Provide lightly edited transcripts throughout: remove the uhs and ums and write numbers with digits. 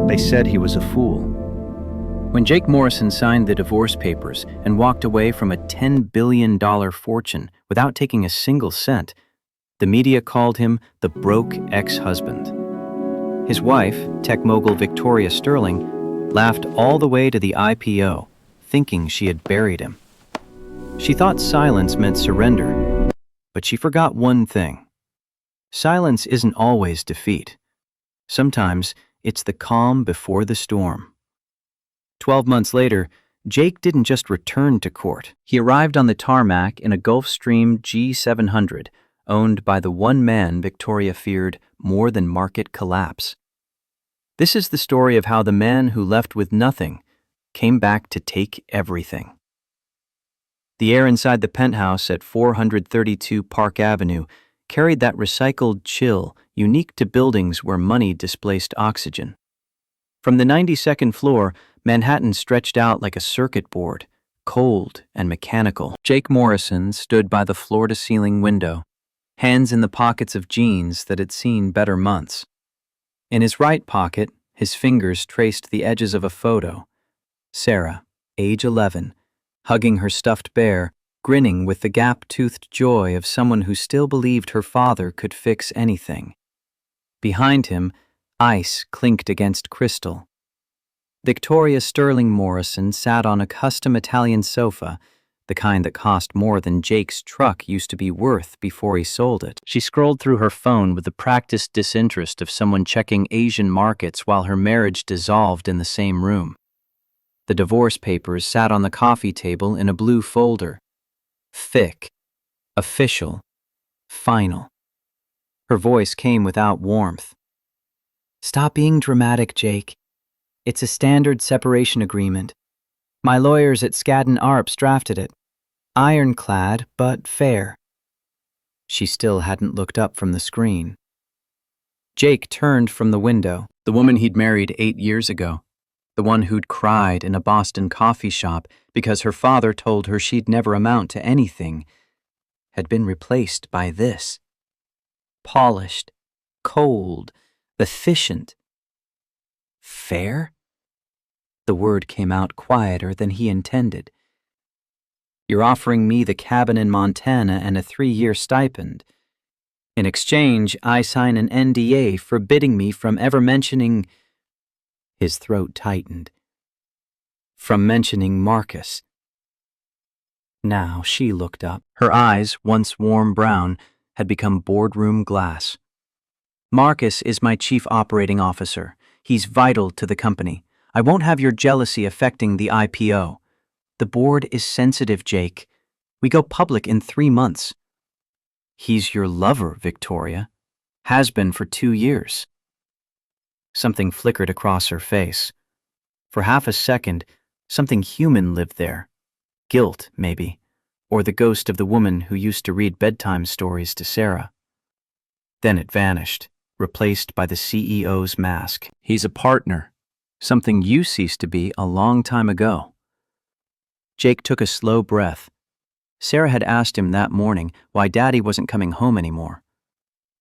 They said he was a fool. When Jake Morrison signed the divorce papers and walked away from a $10 billion fortune without taking a single cent, the media called him the broke ex-husband. His wife, tech mogul Victoria Sterling, laughed all the way to the IPO, thinking she had buried him. She thought silence meant surrender, but she forgot one thing. Silence isn't always defeat. Sometimes it's the calm before the storm. 12 months later, Jake didn't just return to court. He arrived on the tarmac in a Gulfstream G700, owned by the one man Victoria feared more than market collapse. This is the story of how the man who left with nothing came back to take everything. The air inside the penthouse at 432 Park Avenue carried that recycled chill unique to buildings where money displaced oxygen. From the 92nd floor, Manhattan stretched out like a circuit board, cold and mechanical. Jake Morrison stood by the floor-to-ceiling window, hands in the pockets of jeans that had seen better months. In his right pocket, his fingers traced the edges of a photo. Sarah, age 11, hugging her stuffed bear, grinning with the gap-toothed joy of someone who still believed her father could fix anything. Behind him, ice clinked against crystal. Victoria Sterling Morrison sat on a custom Italian sofa, the kind that cost more than Jake's truck used to be worth before he sold it. She scrolled through her phone with the practiced disinterest of someone checking Asian markets while her marriage dissolved in the same room. The divorce papers sat on the coffee table in a blue folder. Thick, official, final. Her voice came without warmth. "Stop being dramatic, Jake. It's a standard separation agreement. My lawyers at Skadden Arps drafted it. Ironclad, but fair." She still hadn't looked up from the screen. Jake turned from the window. The woman he'd married 8 years ago. The one who'd cried in a Boston coffee shop because her father told her she'd never amount to anything, had been replaced by this. Polished, cold, efficient. Fair? The word came out quieter than he intended. "You're offering me the cabin in Montana and a 3-year stipend. In exchange, I sign an NDA forbidding me from ever mentioning—" His throat tightened. "From mentioning Marcus." Now she looked up. Her eyes, once warm brown, had become boardroom glass. "Marcus is my chief operating officer. He's vital to the company. I won't have your jealousy affecting the IPO. The board is sensitive, Jake. We go public in 3 months. He's your lover, Victoria. Has been for 2 years. Something flickered across her face. For half a second, something human lived there. Guilt, maybe, or the ghost of the woman who used to read bedtime stories to Sarah. Then it vanished, replaced by the CEO's mask. He's a partner, something you ceased to be a long time ago. Jake took a slow breath. Sarah had asked him that morning why Daddy wasn't coming home anymore.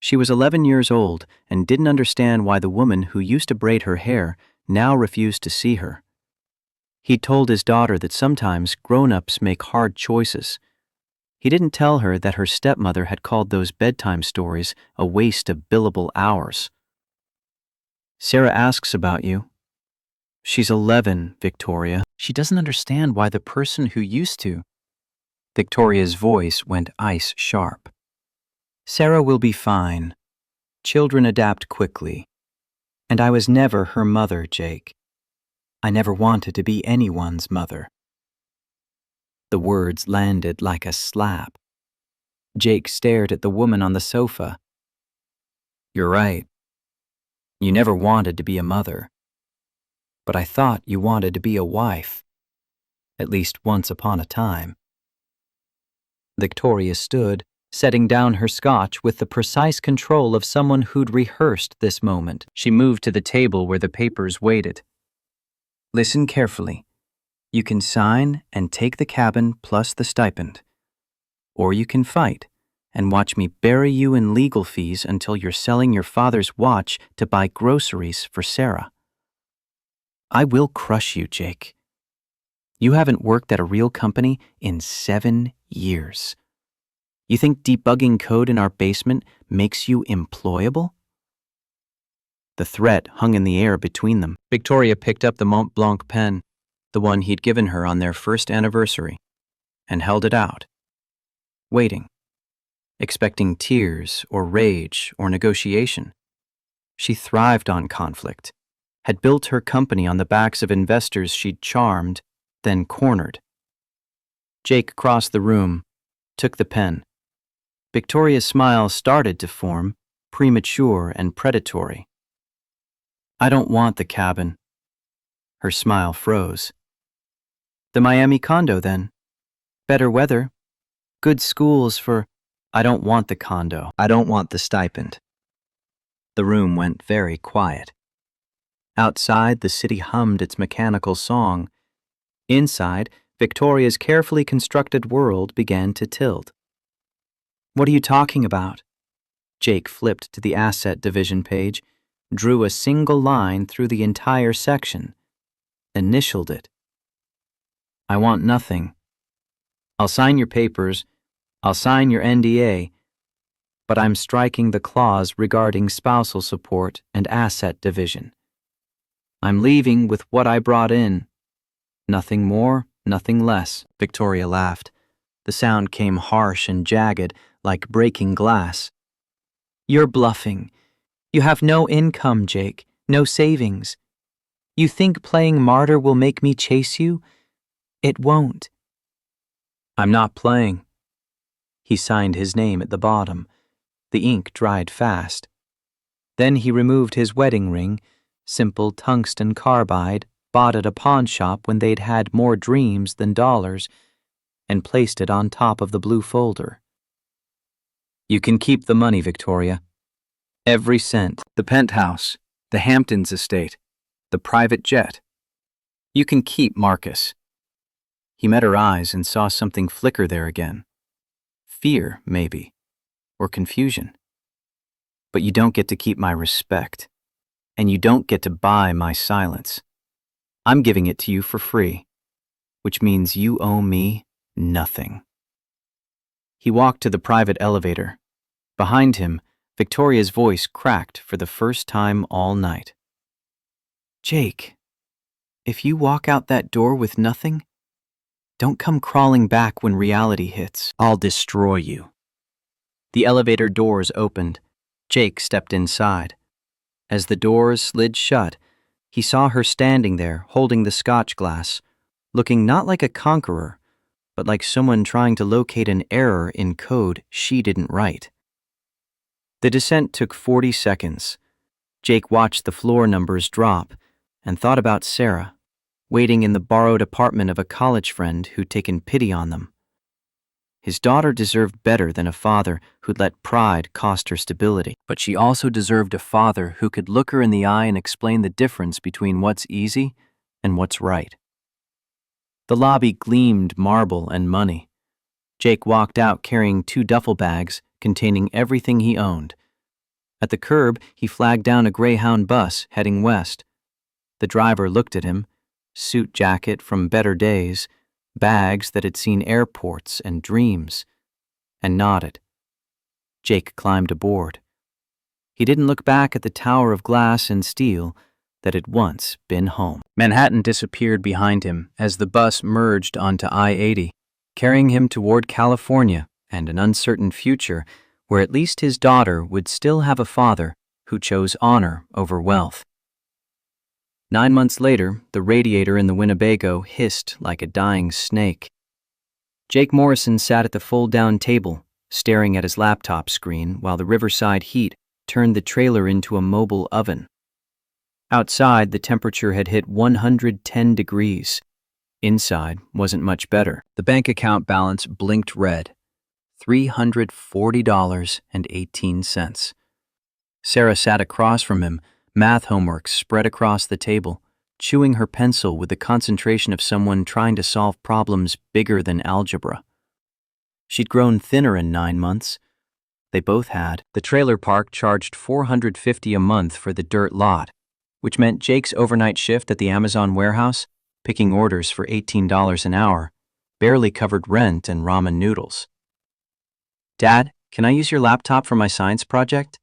She was 11 years old and didn't understand why the woman who used to braid her hair now refused to see her. He told his daughter that sometimes grown-ups make hard choices. He didn't tell her that her stepmother had called those bedtime stories a waste of billable hours. "Sarah asks about you. She's 11, Victoria. She doesn't understand why the person who used to—" Victoria's voice went ice sharp. "Sarah will be fine. Children adapt quickly. And I was never her mother, Jake. I never wanted to be anyone's mother." The words landed like a slap. Jake stared at the woman on the sofa. "You're right. You never wanted to be a mother. But I thought you wanted to be a wife. At least once upon a time." Victoria stood, setting down her scotch with the precise control of someone who'd rehearsed this moment. She moved to the table where the papers waited. "Listen carefully. You can sign and take the cabin plus the stipend. Or you can fight and watch me bury you in legal fees until you're selling your father's watch to buy groceries for Sarah. I will crush you, Jake. You haven't worked at a real company in 7 years. You think debugging code in our basement makes you employable? The threat hung in the air between them. Victoria picked up the Mont Blanc pen, the one he'd given her on their first anniversary, and held it out, waiting, expecting tears or rage or negotiation. She thrived on conflict, had built her company on the backs of investors she'd charmed, then cornered. Jake crossed the room, took the pen. Victoria's smile started to form, premature and predatory. I don't want the cabin. Her smile froze. The Miami condo, then. Better weather. Good schools for... I don't want the condo. I don't want the stipend. The room went very quiet. Outside, the city hummed its mechanical song. Inside, Victoria's carefully constructed world began to tilt. What are you talking about? Jake flipped to the asset division page, drew a single line through the entire section, initialed it. I want nothing. I'll sign your papers, I'll sign your NDA, but I'm striking the clause regarding spousal support and asset division. I'm leaving with what I brought in. Nothing more, nothing less. Victoria laughed. The sound came harsh and jagged, like breaking glass. You're bluffing. You have no income, Jake, no savings. You think playing martyr will make me chase you? It won't. I'm not playing. He signed his name at the bottom. The ink dried fast. Then he removed his wedding ring, simple tungsten carbide, bought at a pawn shop when they'd had more dreams than dollars, and placed it on top of the blue folder. You can keep the money, Victoria. Every cent, the penthouse, the Hamptons estate, the private jet. You can keep Marcus. He met her eyes and saw something flicker there again. Fear, maybe, or confusion. But you don't get to keep my respect, and you don't get to buy my silence. I'm giving it to you for free, which means you owe me nothing. He walked to the private elevator. Behind him, Victoria's voice cracked for the first time all night. Jake, if you walk out that door with nothing, don't come crawling back when reality hits. I'll destroy you. The elevator doors opened. Jake stepped inside. As the doors slid shut, he saw her standing there holding the scotch glass, looking not like a conqueror, but like someone trying to locate an error in code she didn't write. The descent took 40 seconds. Jake watched the floor numbers drop and thought about Sarah, waiting in the borrowed apartment of a college friend who'd taken pity on them. His daughter deserved better than a father who'd let pride cost her stability, but she also deserved a father who could look her in the eye and explain the difference between what's easy and what's right. The lobby gleamed marble and money. Jake walked out carrying 2 duffel bags containing everything he owned. At the curb, he flagged down a Greyhound bus heading west. The driver looked at him, suit jacket from better days, bags that had seen airports and dreams, and nodded. Jake climbed aboard. He didn't look back at the tower of glass and steel that had once been home. Manhattan disappeared behind him as the bus merged onto I-80, carrying him toward California and an uncertain future where at least his daughter would still have a father who chose honor over wealth. 9 months later, the radiator in the Winnebago hissed like a dying snake. Jake Morrison sat at the fold-down table, staring at his laptop screen while the riverside heat turned the trailer into a mobile oven. Outside, the temperature had hit 110 degrees. Inside wasn't much better. The bank account balance blinked red. $340.18. Sarah sat across from him, math homework spread across the table, chewing her pencil with the concentration of someone trying to solve problems bigger than algebra. She'd grown thinner in 9 months. They both had. The trailer park charged $450 a month for the dirt lot, which meant Jake's overnight shift at the Amazon warehouse, picking orders for $18 an hour, barely covered rent and ramen noodles. "Dad, can I use your laptop for my science project?"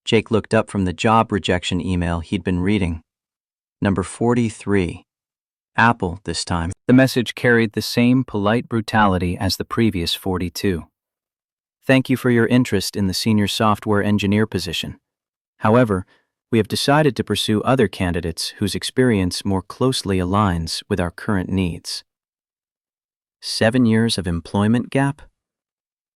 Jake looked up from the job rejection email he'd been reading. Number 43. Apple this time. The message carried the same polite brutality as the previous 42. "Thank you for your interest in the senior software engineer position. However, we have decided to pursue other candidates whose experience more closely aligns with our current needs." 7 years of employment gap?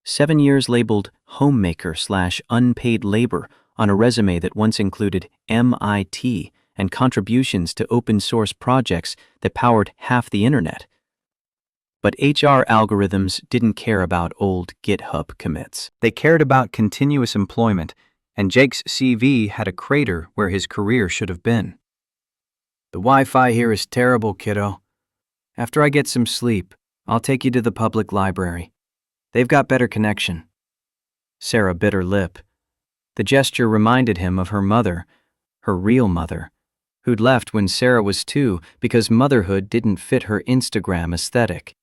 7 years labeled homemaker/unpaid labor on a resume that once included MIT and contributions to open source projects that powered half the internet. But HR algorithms didn't care about old GitHub commits. They cared about continuous employment, and Jake's CV had a crater where his career should have been. "The Wi-Fi here is terrible, kiddo. After I get some sleep, I'll take you to the public library. They've got better connection." Sarah bit her lip. The gesture reminded him of her mother, her real mother, who'd left when Sarah was 2 because motherhood didn't fit her Instagram aesthetic.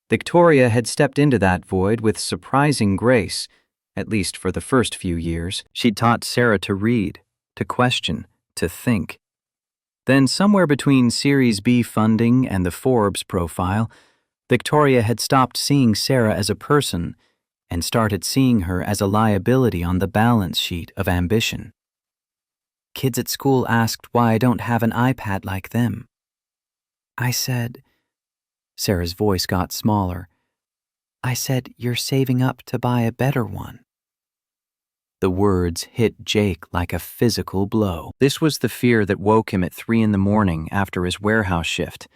Victoria had stepped into that void with surprising grace, at least for the first few years. She'd taught Sarah to read, to question, to think. Then somewhere between Series B funding and the Forbes profile, Victoria had stopped seeing Sarah as a person and started seeing her as a liability on the balance sheet of ambition. "Kids at school asked why I don't have an iPad like them. I said," Sarah's voice got smaller, "I said you're saving up to buy a better one." The words hit Jake like a physical blow. This was the fear that woke him at 3 a.m. after his warehouse shift,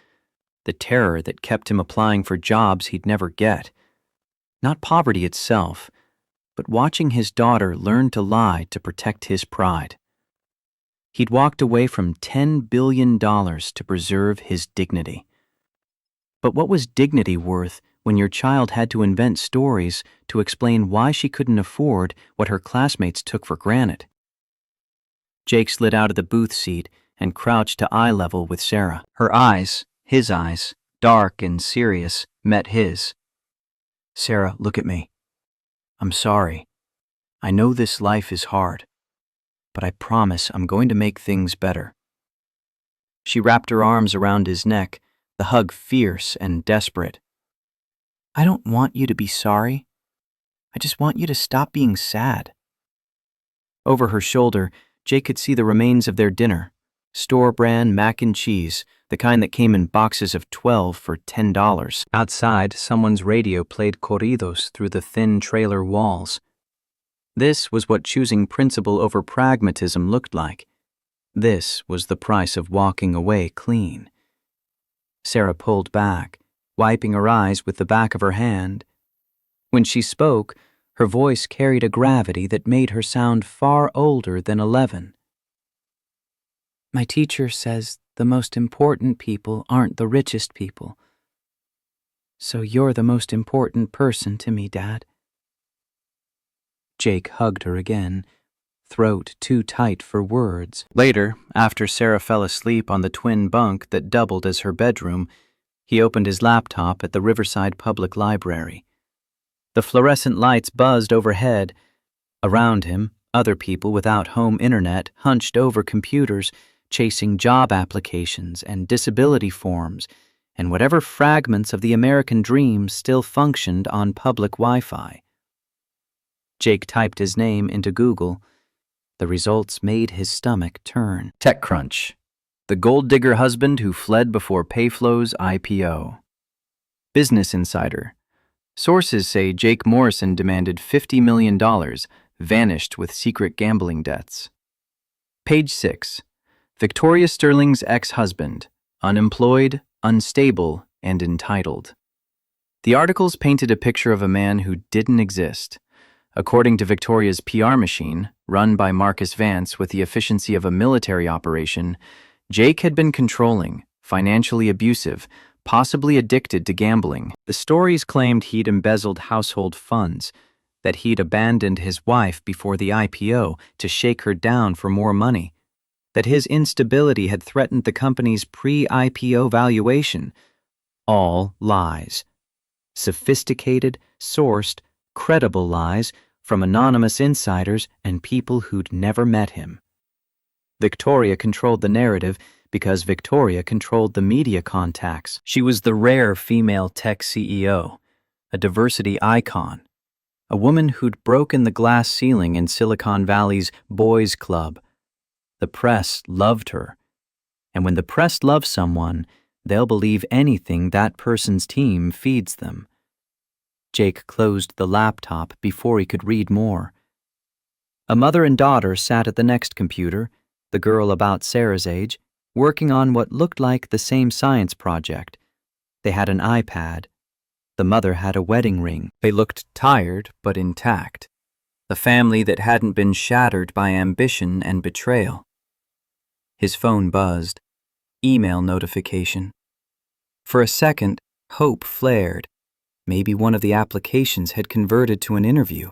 the terror that kept him applying for jobs he'd never get. Not poverty itself, but watching his daughter learn to lie to protect his pride. He'd walked away from $10 billion to preserve his dignity. But what was dignity worth when your child had to invent stories to explain why she couldn't afford what her classmates took for granted? Jake slid out of the booth seat and crouched to eye level with Sarah. Her eyes, his eyes, dark and serious, met his. "Sarah, look at me. I'm sorry. I know this life is hard, but I promise I'm going to make things better." She wrapped her arms around his neck, the hug fierce and desperate. "I don't want you to be sorry. I just want you to stop being sad." Over her shoulder, Jake could see the remains of their dinner, store-brand mac and cheese, the kind that came in boxes of 12 for $10. Outside, someone's radio played corridos through the thin trailer walls. This was what choosing principle over pragmatism looked like. This was the price of walking away clean. Sarah pulled back, wiping her eyes with the back of her hand. When she spoke, her voice carried a gravity that made her sound far older than 11. "My teacher says the most important people aren't the richest people. So you're the most important person to me, Dad." Jake hugged her again, throat too tight for words. Later, after Sarah fell asleep on the twin bunk that doubled as her bedroom, he opened his laptop at the Riverside Public Library. The fluorescent lights buzzed overhead. Around him, other people without home internet hunched over computers, chasing job applications and disability forms and whatever fragments of the American dream still functioned on public Wi-Fi. Jake typed his name into Google. The results made his stomach turn. TechCrunch, the gold digger husband who fled before Payflow's IPO. Business Insider, sources say Jake Morrison demanded $50 million, vanished with secret gambling debts. Page 6, Victoria Sterling's ex-husband, unemployed, unstable, and entitled. The articles painted a picture of a man who didn't exist. According to Victoria's PR machine, run by Marcus Vance with the efficiency of a military operation, Jake had been controlling, financially abusive, possibly addicted to gambling. The stories claimed he'd embezzled household funds, that he'd abandoned his wife before the IPO to shake her down for more money. that his instability had threatened the company's pre-IPO valuation. All lies. Sophisticated, sourced, credible lies from anonymous insiders and people who'd never met him. Victoria controlled the narrative because Victoria controlled the media contacts. She was the rare female tech CEO, a diversity icon, a woman who'd broken the glass ceiling in Silicon Valley's boys' club. The press loved her, and when the press loves someone, they'll believe anything that person's team feeds them. Jake closed the laptop before he could read more. A mother and daughter sat at the next computer, the girl about Sarah's age, working on what looked like the same science project. They had an iPad. The mother had a wedding ring. They looked tired but intact. The family that hadn't been shattered by ambition and betrayal. His phone buzzed. Email notification. For a second, hope flared. Maybe one of the applications had converted to an interview.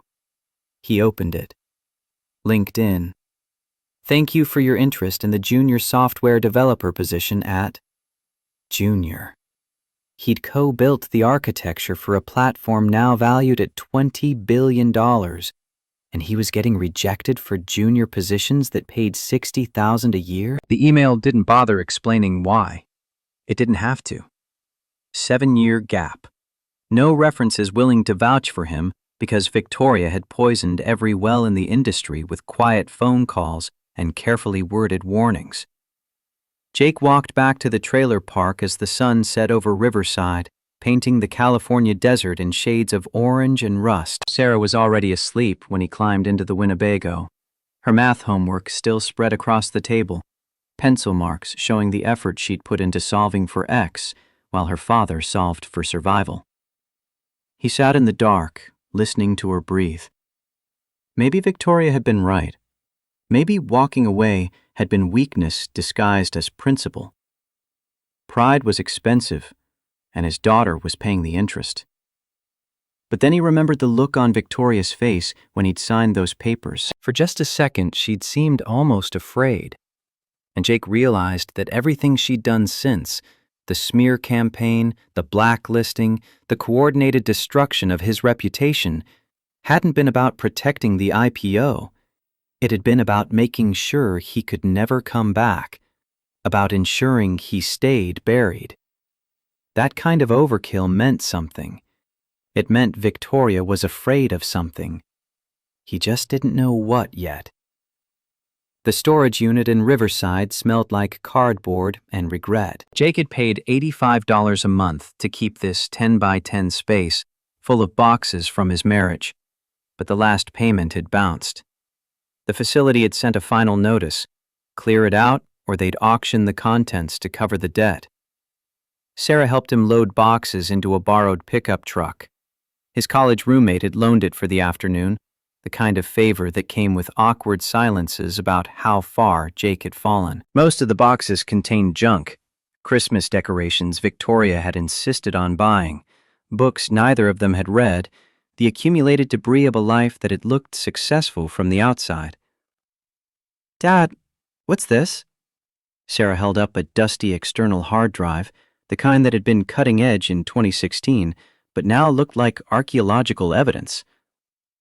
He opened it. LinkedIn. Thank you for your interest in the junior software developer position at Junior. He'd co-built the architecture for a platform now valued at $20 billion, and he was getting rejected for junior positions that paid $60,000 a year? The email didn't bother explaining why. It didn't have to. 7-year gap. No references willing to vouch for him because Victoria had poisoned every well in the industry with quiet phone calls and carefully worded warnings. Jake walked back to the trailer park as the sun set over Riverside, painting the California desert in shades of orange and rust. Sarah was already asleep when he climbed into the Winnebago. Her math homework still spread across the table, pencil marks showing the effort she'd put into solving for X, while her father solved for survival. He sat in the dark, listening to her breathe. Maybe Victoria had been right. Maybe walking away had been weakness disguised as principle. Pride was expensive, and his daughter was paying the interest. But then he remembered the look on Victoria's face when he'd signed those papers. For just a second, she'd seemed almost afraid. And Jake realized that everything she'd done since, the smear campaign, the blacklisting, the coordinated destruction of his reputation, hadn't been about protecting the IPO. It had been about making sure he could never come back, about ensuring he stayed buried. That kind of overkill meant something. It meant Victoria was afraid of something. He just didn't know what yet. The storage unit in Riverside smelled like cardboard and regret. Jake had paid $85 a month to keep this 10 by 10 space full of boxes from his marriage, but the last payment had bounced. The facility had sent a final notice: clear it out or they'd auction the contents to cover the debt. Sarah helped him load boxes into a borrowed pickup truck. His college roommate had loaned it for the afternoon, the kind of favor that came with awkward silences about how far Jake had fallen. Most of the boxes contained junk, Christmas decorations Victoria had insisted on buying, books neither of them had read, the accumulated debris of a life that had looked successful from the outside. "Dad, what's this?" Sarah held up a dusty external hard drive, the kind that had been cutting edge in 2016, but now looked like archaeological evidence.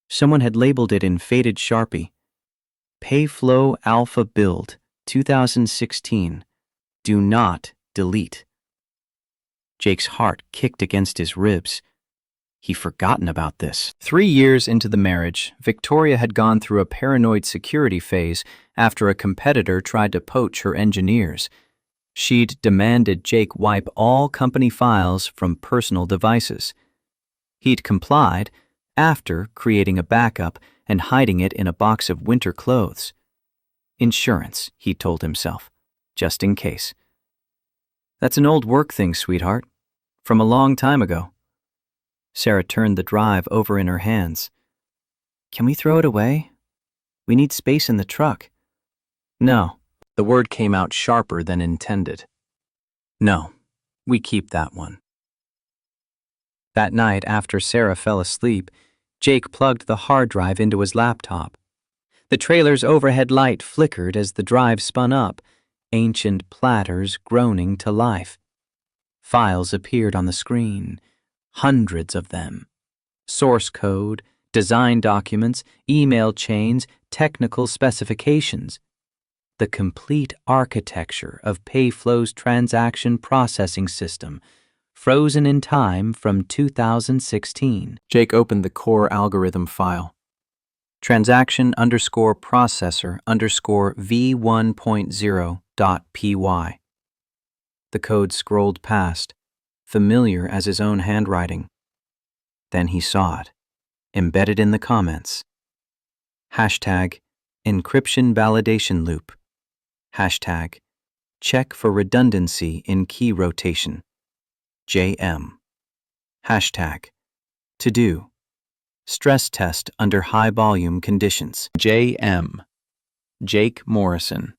Someone had labeled it in faded Sharpie. Payflow Alpha Build, 2016. Do not delete. Jake's heart kicked against his ribs. He'd forgotten about this. 3 years into the marriage, Victoria had gone through a paranoid security phase after a competitor tried to poach her engineers. She'd demanded Jake wipe all company files from personal devices. He'd complied, after creating a backup and hiding it in a box of winter clothes. Insurance, he told himself, just in case. That's an old work thing, sweetheart, from a long time ago. Sarah turned the drive over in her hands. Can we throw it away? We need space in the truck. No, the word came out sharper than intended. No, we keep that one. That night, after Sarah fell asleep, Jake plugged the hard drive into his laptop. The trailer's overhead light flickered as the drive spun up, ancient platters groaning to life. Files appeared on the screen, hundreds of them. Source code, design documents, email chains, technical specifications. The complete architecture of Payflow's transaction processing system, frozen in time from 2016. Jake opened the core algorithm file. Transaction underscore processor underscore v1.0.py. The code scrolled past, familiar as his own handwriting. Then he saw it, embedded in the comments. Hashtag encryption validation loop. Hashtag check for redundancy in key rotation. JM. Hashtag to do. Stress test under high volume conditions. JM. Jake Morrison.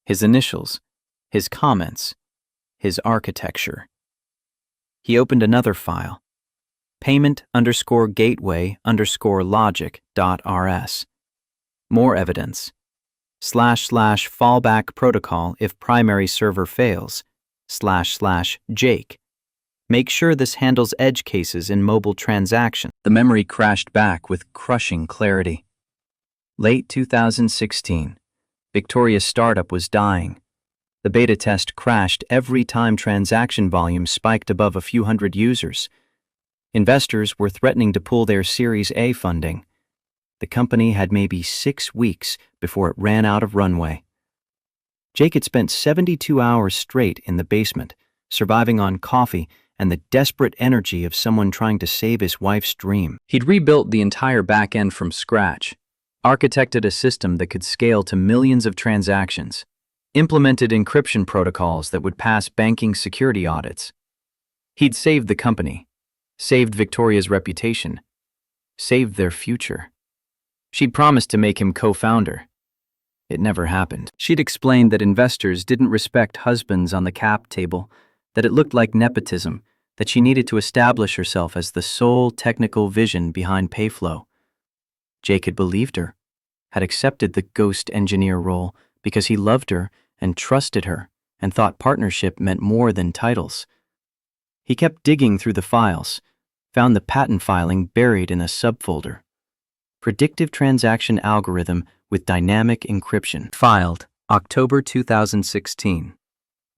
His initials, his comments, his architecture. He opened another file. Payment underscore gateway underscore logic.rs. More evidence. / fallback protocol if primary server fails. / Jake. Make sure this handles edge cases in mobile transaction. The memory crashed back with crushing clarity. Late 2016. Victoria's startup was dying. The beta test crashed every time transaction volume spiked above a few hundred users. Investors were threatening to pull their Series A funding. The company had maybe 6 weeks before it ran out of runway. Jake had spent 72 hours straight in the basement, surviving on coffee and the desperate energy of someone trying to save his wife's dream. He'd rebuilt the entire back end from scratch, architected a system that could scale to millions of transactions, implemented encryption protocols that would pass banking security audits. He'd saved the company, saved Victoria's reputation, saved their future. She'd promised to make him co-founder. It never happened. She'd explained that investors didn't respect husbands on the cap table, that it looked like nepotism, that she needed to establish herself as the sole technical vision behind Payflow. Jake had believed her, had accepted the ghost engineer role because he loved her and trusted her and thought partnership meant more than titles. He kept digging through the files, found the patent filing buried in a subfolder. Predictive transaction algorithm with dynamic encryption. Filed October 2016.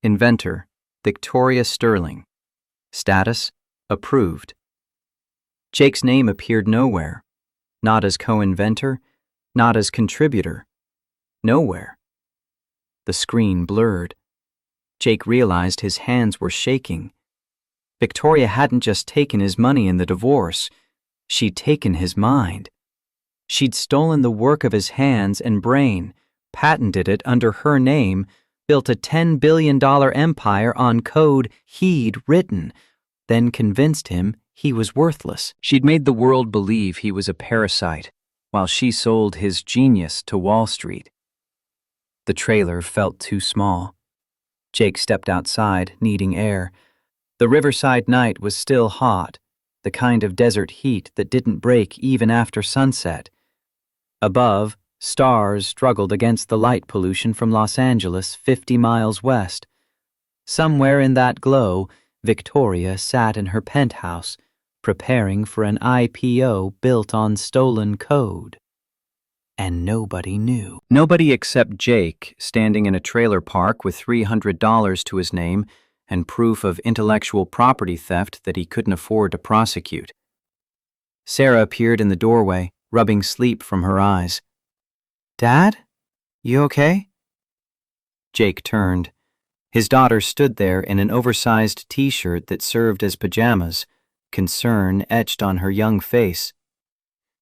Inventor Victoria Sterling. Status approved. Jake's name appeared nowhere. Not as co-inventor, not as contributor. Nowhere. The screen blurred. Jake realized his hands were shaking. Victoria hadn't just taken his money in the divorce. She'd taken his mind. She'd stolen the work of his hands and brain, patented it under her name, built a $10 billion empire on code he'd written, then convinced him he was worthless. She'd made the world believe he was a parasite, while she sold his genius to Wall Street. The trailer felt too small. Jake stepped outside, needing air. The riverside night was still hot, the kind of desert heat that didn't break even after sunset. Above, stars struggled against the light pollution from Los Angeles 50 miles west. Somewhere in that glow, Victoria sat in her penthouse, preparing for an IPO built on stolen code. And nobody knew. Nobody except Jake, standing in a trailer park with $300 to his name and proof of intellectual property theft that he couldn't afford to prosecute. Sarah appeared in the doorway, rubbing sleep from her eyes. "Dad? You okay?" Jake turned. His daughter stood there in an oversized t-shirt that served as pajamas, concern etched on her young face.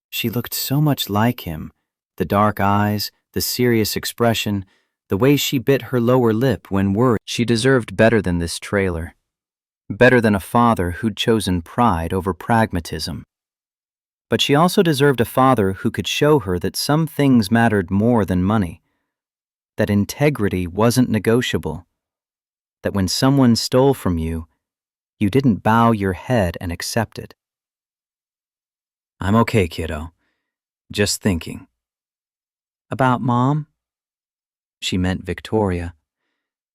She looked so much like him, the dark eyes, the serious expression, the way she bit her lower lip when worried. She deserved better than this trailer. Better than a father who'd chosen pride over pragmatism. But she also deserved a father who could show her that some things mattered more than money, that integrity wasn't negotiable, that when someone stole from you, you didn't bow your head and accept it. "I'm okay, kiddo. Just thinking." About Mom? She meant Victoria.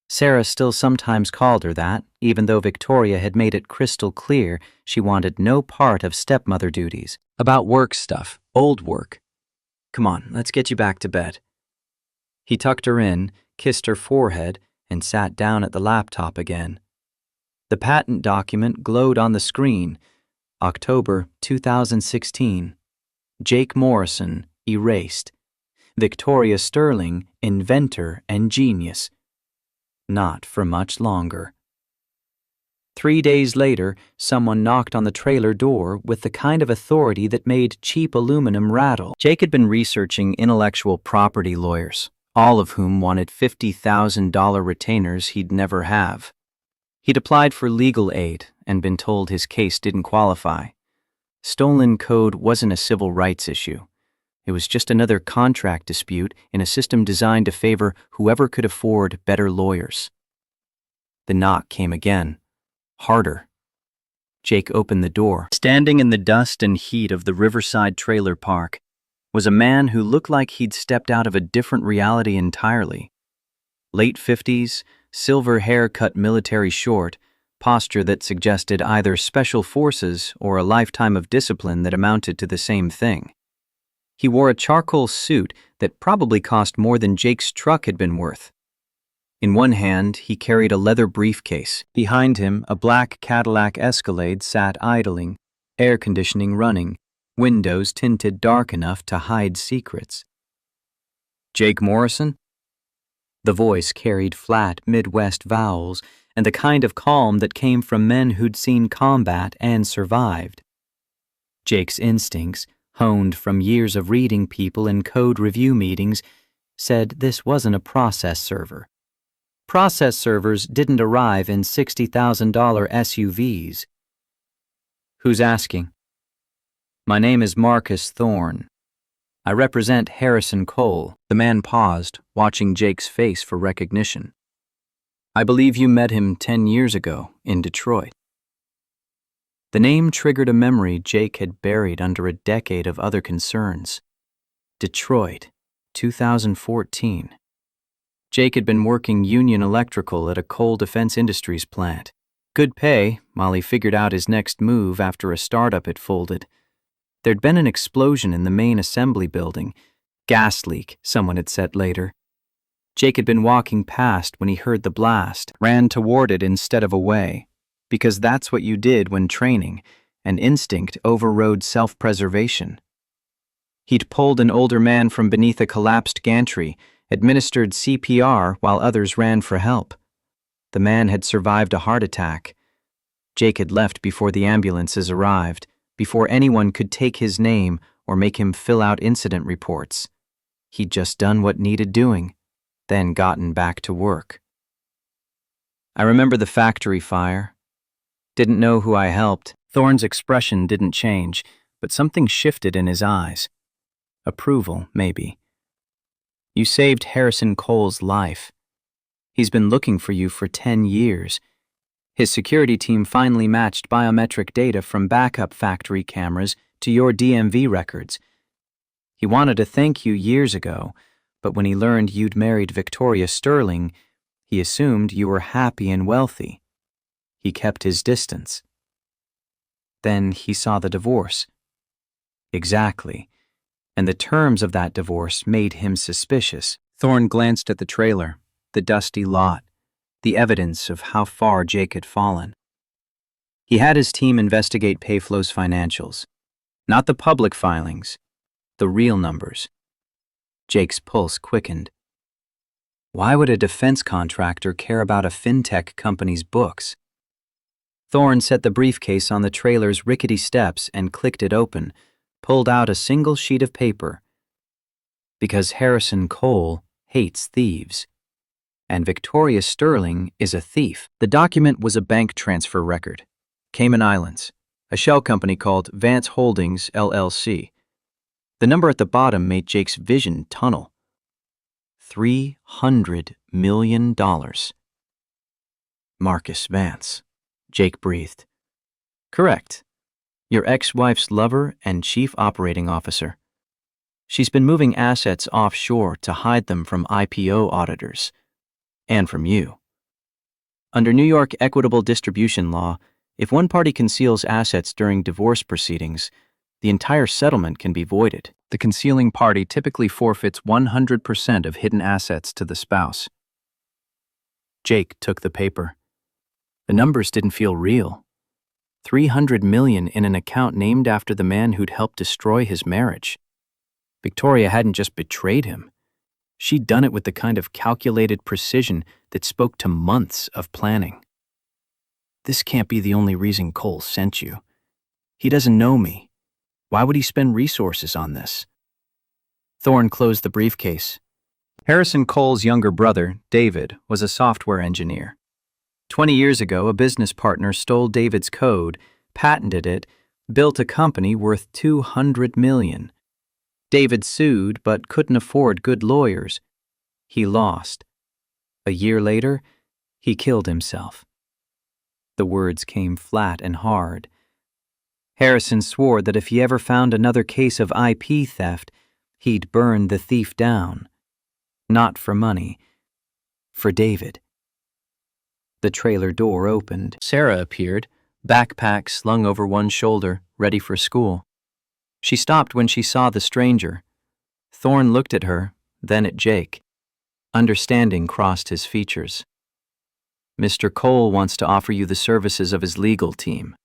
Sarah still sometimes called her that, even though Victoria had made it crystal clear she wanted no part of stepmother duties. About work stuff, old work. Come on, let's get you back to bed. He tucked her in, kissed her forehead, and sat down at the laptop again. The patent document glowed on the screen. October 2016. Jake Morrison, erased. Victoria Sterling, inventor and genius. Not for much longer. 3 days later, someone knocked on the trailer door with the kind of authority that made cheap aluminum rattle. Jake had been researching intellectual property lawyers, all of whom wanted $50,000 retainers he'd never have. He'd applied for legal aid and been told his case didn't qualify. Stolen code wasn't a civil rights issue. It was just another contract dispute in a system designed to favor whoever could afford better lawyers. The knock came again, harder. Jake opened the door. Standing in the dust and heat of the Riverside Trailer Park was a man who looked like he'd stepped out of a different reality entirely. Late 50s, silver hair cut military short, posture that suggested either special forces or a lifetime of discipline that amounted to the same thing. He wore a charcoal suit that probably cost more than Jake's truck had been worth. In one hand, he carried a leather briefcase. Behind him, a black Cadillac Escalade sat idling, air conditioning running, windows tinted dark enough to hide secrets. Jake Morrison? The voice carried flat Midwest vowels and the kind of calm that came from men who'd seen combat and survived. Jake's instincts, honed from years of reading people in code review meetings, said this wasn't a process server. Process servers didn't arrive in $60,000 SUVs. Who's asking? My name is Marcus Thorne. I represent Harrison Cole. The man paused, watching Jake's face for recognition. I believe you met him 10 years ago in Detroit. The name triggered a memory Jake had buried under a decade of other concerns. Detroit, 2014. Jake had been working union electrical at a coal defense industries plant. Good pay, while he figured out his next move after a startup had folded. There'd been an explosion in the main assembly building. Gas leak, someone had said later. Jake had been walking past when he heard the blast, ran toward it instead of away. Because that's what you did when training, and instinct overrode self-preservation. He'd pulled an older man from beneath a collapsed gantry, administered CPR while others ran for help. The man had survived a heart attack. Jake had left before the ambulances arrived, before anyone could take his name or make him fill out incident reports. He'd just done what needed doing, then gotten back to work. I remember the factory fire. Didn't know who I helped. Thorne's expression didn't change, but something shifted in his eyes. Approval, maybe. You saved Harrison Cole's life. He's been looking for you for 10 years. His security team finally matched biometric data from backup factory cameras to your DMV records. He wanted to thank you years ago, but when he learned you'd married Victoria Sterling, he assumed you were happy and wealthy. He kept his distance. Then he saw the divorce. Exactly. And the terms of that divorce made him suspicious. Thorne glanced at the trailer, the dusty lot, the evidence of how far Jake had fallen. He had his team investigate Payflow's financials. Not the public filings, the real numbers. Jake's pulse quickened. Why would a defense contractor care about a fintech company's books? Thorne set the briefcase on the trailer's rickety steps and clicked it open, pulled out a single sheet of paper. Because Harrison Cole hates thieves. And Victoria Sterling is a thief. The document was a bank transfer record. Cayman Islands, a shell company called Vance Holdings, LLC. The number at the bottom made Jake's vision tunnel. $300 million. Marcus Vance. Jake breathed. Correct. Your ex-wife's lover and chief operating officer. She's been moving assets offshore to hide them from IPO auditors. And from you. Under New York equitable distribution law, if one party conceals assets during divorce proceedings, the entire settlement can be voided. The concealing party typically forfeits 100% of hidden assets to the spouse. Jake took the paper. The numbers didn't feel real. $300 million in an account named after the man who'd helped destroy his marriage. Victoria hadn't just betrayed him. She'd done it with the kind of calculated precision that spoke to months of planning. This can't be the only reason Cole sent you. He doesn't know me. Why would he spend resources on this? Thorne closed the briefcase. Harrison Cole's younger brother, David, was a software engineer. 20 years ago, a business partner stole David's code, patented it, built a company worth $200 million. David sued but couldn't afford good lawyers. He lost. A year later, he killed himself. The words came flat and hard. Harrison swore that if he ever found another case of IP theft, he'd burn the thief down. Not for money, for David. The trailer door opened. Sarah appeared, backpack slung over one shoulder, ready for school. She stopped when she saw the stranger. Thorne looked at her, then at Jake. Understanding crossed his features. Mr. Cole wants to offer you the services of his legal team.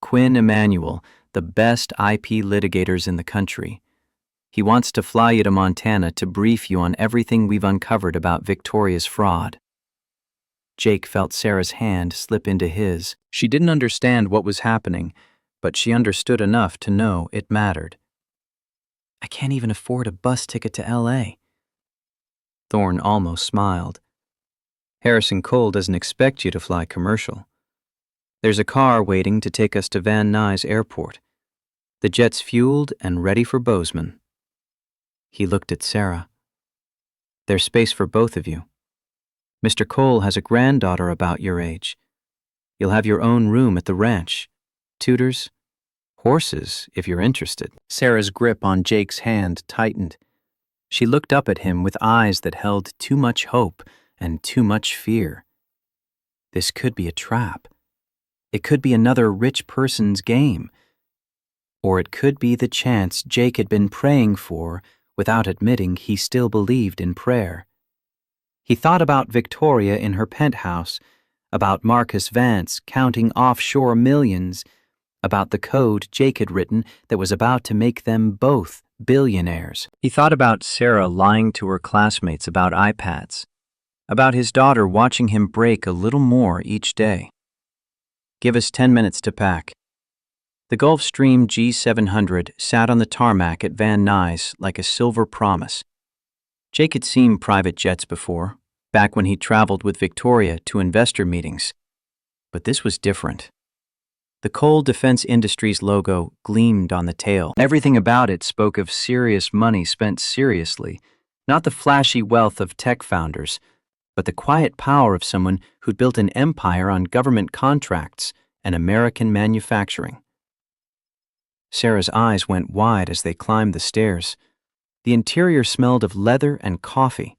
Quinn Emanuel, the best IP litigators in the country. He wants to fly you to Montana to brief you on everything we've uncovered about Victoria's fraud. Jake felt Sarah's hand slip into his. She didn't understand what was happening, but she understood enough to know it mattered. I can't even afford a bus ticket to L.A. Thorne almost smiled. Harrison Cole doesn't expect you to fly commercial. There's a car waiting to take us to Van Nuys Airport. The jet's fueled and ready for Bozeman. He looked at Sarah. There's space for both of you. Mr. Cole has a granddaughter about your age. You'll have your own room at the ranch. Tutors, horses, if you're interested. Sarah's grip on Jake's hand tightened. She looked up at him with eyes that held too much hope and too much fear. This could be a trap. It could be another rich person's game. Or it could be the chance Jake had been praying for without admitting he still believed in prayer. He thought about Victoria in her penthouse, about Marcus Vance counting offshore millions, about the code Jake had written that was about to make them both billionaires. He thought about Sarah lying to her classmates about iPads, about his daughter watching him break a little more each day. Give us 10 minutes to pack. The Gulfstream G700 sat on the tarmac at Van Nuys like a silver promise. Jake had seen private jets before, back when he traveled with Victoria to investor meetings. But this was different. The Cole Defense Industries logo gleamed on the tail. Everything about it spoke of serious money spent seriously, not the flashy wealth of tech founders, but the quiet power of someone who'd built an empire on government contracts and American manufacturing. Sarah's eyes went wide as they climbed the stairs. The interior smelled of leather and coffee.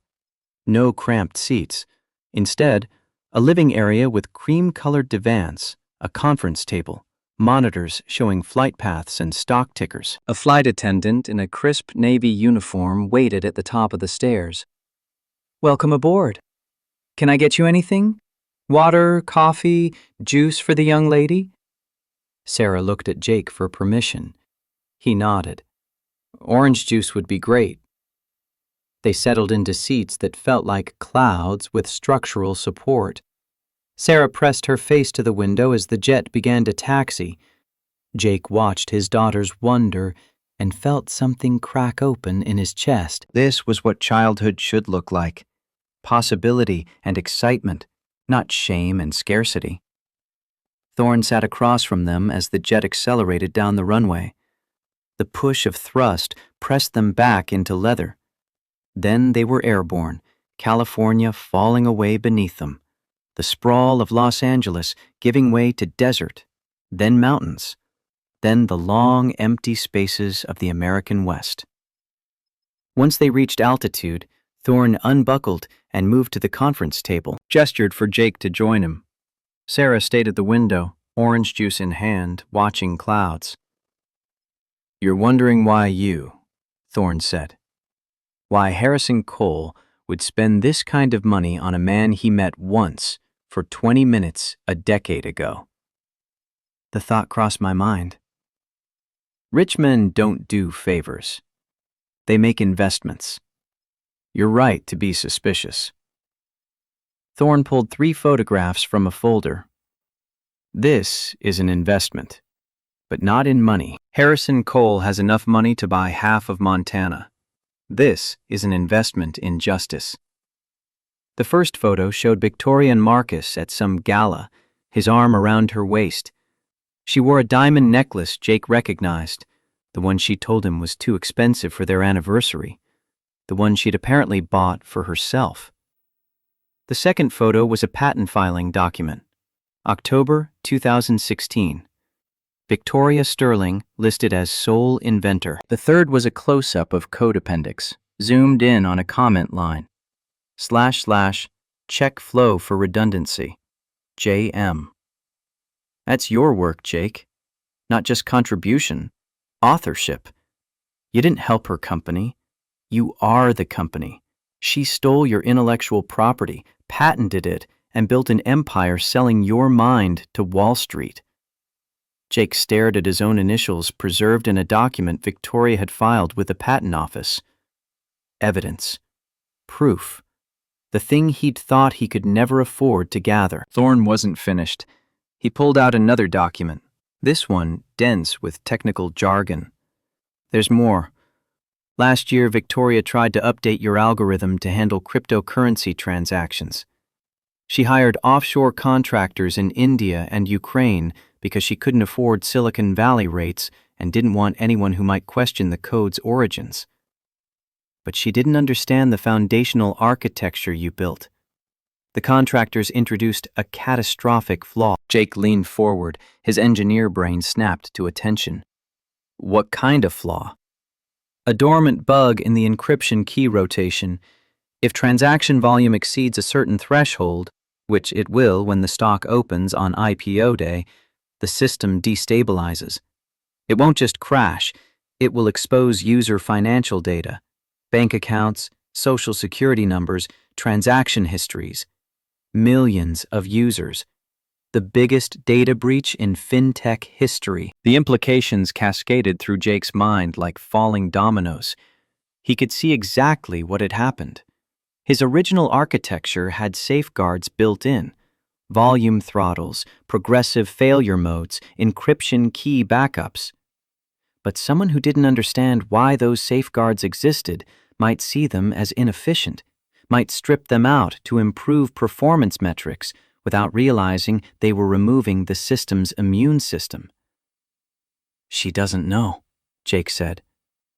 No cramped seats. Instead, a living area with cream-colored divans, a conference table, monitors showing flight paths and stock tickers. A flight attendant in a crisp Navy uniform waited at the top of the stairs. Welcome aboard. Can I get you anything? Water, coffee, juice for the young lady? Sarah looked at Jake for permission. He nodded. Orange juice would be great. They settled into seats that felt like clouds with structural support. Sarah pressed her face to the window as the jet began to taxi. Jake watched his daughter's wonder and felt something crack open in his chest. This was what childhood should look like. Possibility and excitement, not shame and scarcity. Thorne sat across from them as the jet accelerated down the runway. The push of thrust pressed them back into leather. Then they were airborne, California falling away beneath them, the sprawl of Los Angeles giving way to desert, then mountains, then the long, empty spaces of the American West. Once they reached altitude, Thorne unbuckled and moved to the conference table, gestured for Jake to join him. Sarah stayed at the window, orange juice in hand, watching clouds. "You're wondering why Thorne said. Why Harrison Cole would spend this kind of money on a man he met once for 20 minutes a decade ago." The thought crossed my mind. Rich men don't do favors. They make investments. You're right to be suspicious. Thorne pulled 3 photographs from a folder. This is an investment, but not in money. Harrison Cole has enough money to buy half of Montana. This is an investment in justice. The first photo showed Victoria and Marcus at some gala, his arm around her waist. She wore a diamond necklace Jake recognized, the one she told him was too expensive for their anniversary, the one she'd apparently bought for herself. The second photo was a patent filing document. October 2016. Victoria Sterling listed as sole inventor. The third was a close-up of code appendix, zoomed in on a comment line. / check flow for redundancy. JM. That's your work, Jake. Not just contribution, authorship. You didn't help her company. You are the company. She stole your intellectual property, patented it, and built an empire selling your mind to Wall Street. Jake stared at his own initials preserved in a document Victoria had filed with the patent office. Evidence. Proof. The thing he'd thought he could never afford to gather. Thorne wasn't finished. He pulled out another document, this one dense with technical jargon. There's more. Last year, Victoria tried to update your algorithm to handle cryptocurrency transactions. She hired offshore contractors in India and Ukraine because she couldn't afford Silicon Valley rates and didn't want anyone who might question the code's origins. But she didn't understand the foundational architecture you built. The contractors introduced a catastrophic flaw. Jake leaned forward, his engineer brain snapped to attention. What kind of flaw? A dormant bug in the encryption key rotation. If transaction volume exceeds a certain threshold, which it will when the stock opens on IPO day, the system destabilizes. It won't just crash, it will expose user financial data, bank accounts, social security numbers, transaction histories. Millions of users. The biggest data breach in fintech history. The implications cascaded through Jake's mind like falling dominoes. He could see exactly what had happened. His original architecture had safeguards built in. Volume throttles, progressive failure modes, encryption key backups. But someone who didn't understand why those safeguards existed might see them as inefficient, might strip them out to improve performance metrics without realizing they were removing the system's immune system. She doesn't know, Jake said.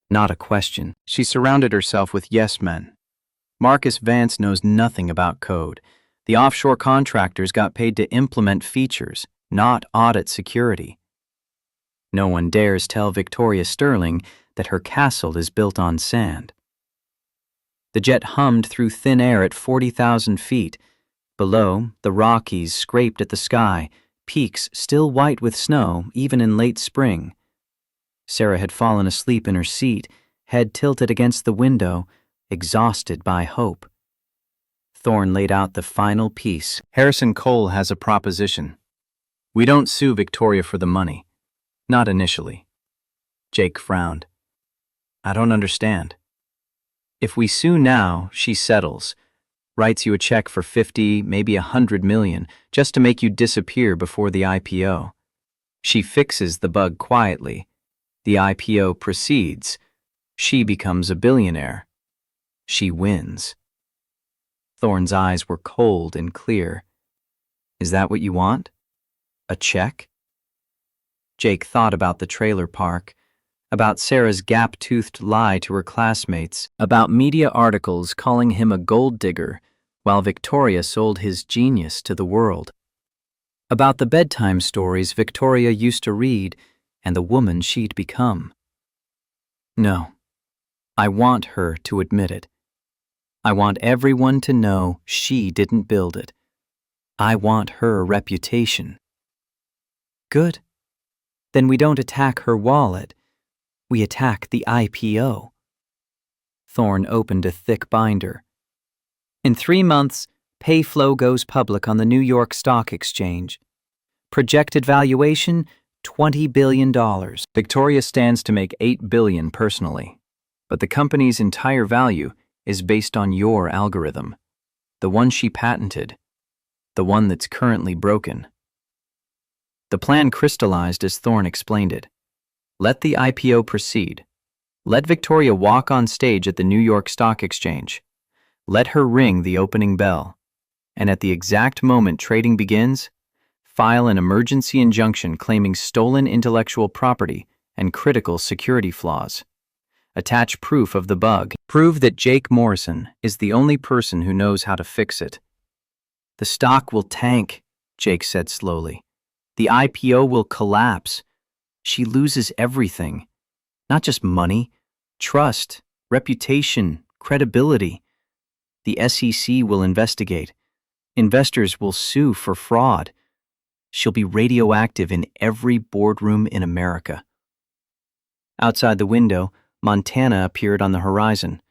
Not a question. She surrounded herself with yes men. Marcus Vance knows nothing about code. The offshore contractors got paid to implement features, not audit security. No one dares tell Victoria Sterling that her castle is built on sand. The jet hummed through thin air at 40,000 feet. Below, the Rockies scraped at the sky, peaks still white with snow even in late spring. Sarah had fallen asleep in her seat, head tilted against the window, exhausted by hope. Thorne laid out the final piece. Harrison Cole has a proposition. We don't sue Victoria for the money. Not initially. Jake frowned. I don't understand. If we sue now, she settles, writes you a check for 50, maybe 100 million, just to make you disappear before the IPO. She fixes the bug quietly. The IPO proceeds. She becomes a billionaire. She wins. Thorne's eyes were cold and clear. Is that what you want? A check? Jake thought about the trailer park, about Sarah's gap-toothed lie to her classmates, about media articles calling him a gold digger, while Victoria sold his genius to the world. About the bedtime stories Victoria used to read and the woman she'd become. No, I want her to admit it. I want everyone to know she didn't build it. I want her reputation. Good. Then we don't attack her wallet. We attack the IPO. Thorne opened a thick binder. In 3 months, Payflow goes public on the New York Stock Exchange. Projected valuation, $20 billion. Victoria stands to make $8 billion personally, but the company's entire value is based on your algorithm, the one she patented, the one that's currently broken. The plan crystallized as Thorne explained it. Let the IPO proceed. Let Victoria walk on stage at the New York Stock Exchange. Let her ring the opening bell. And at the exact moment trading begins, file an emergency injunction claiming stolen intellectual property and critical security flaws. Attach proof of the bug. Prove that Jake Morrison is the only person who knows how to fix it. The stock will tank, Jake said slowly. The IPO will collapse. She loses everything. Not just money, trust, reputation, credibility. The SEC will investigate. Investors will sue for fraud. She'll be radioactive in every boardroom in America. Outside the window, Montana appeared on the horizon,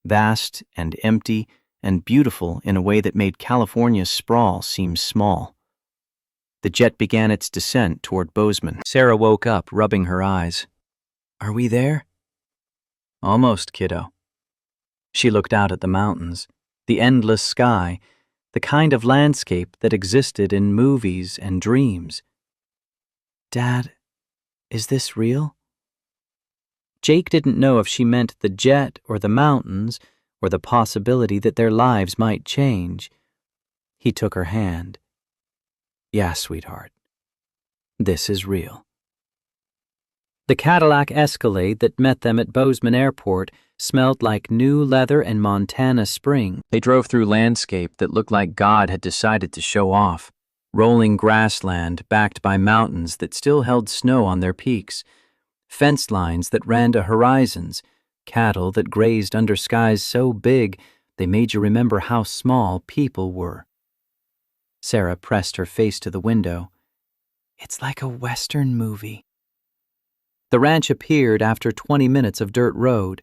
vast and empty and beautiful in a way that made California's sprawl seem small. The jet began its descent toward Bozeman. Sarah woke up, rubbing her eyes. Are we there? Almost, kiddo. She looked out at the mountains, the endless sky, the kind of landscape that existed in movies and dreams. Dad, is this real? Jake didn't know if she meant the jet or the mountains or the possibility that their lives might change. He took her hand. Yeah, sweetheart. This is real. The Cadillac Escalade that met them at Bozeman Airport smelled like new leather and Montana spring. They drove through landscape that looked like God had decided to show off. Rolling grassland backed by mountains that still held snow on their peaks. Fence lines that ran to horizons. Cattle that grazed under skies so big they made you remember how small people were. Sarah pressed her face to the window. It's like a Western movie. The ranch appeared after 20 minutes of dirt road.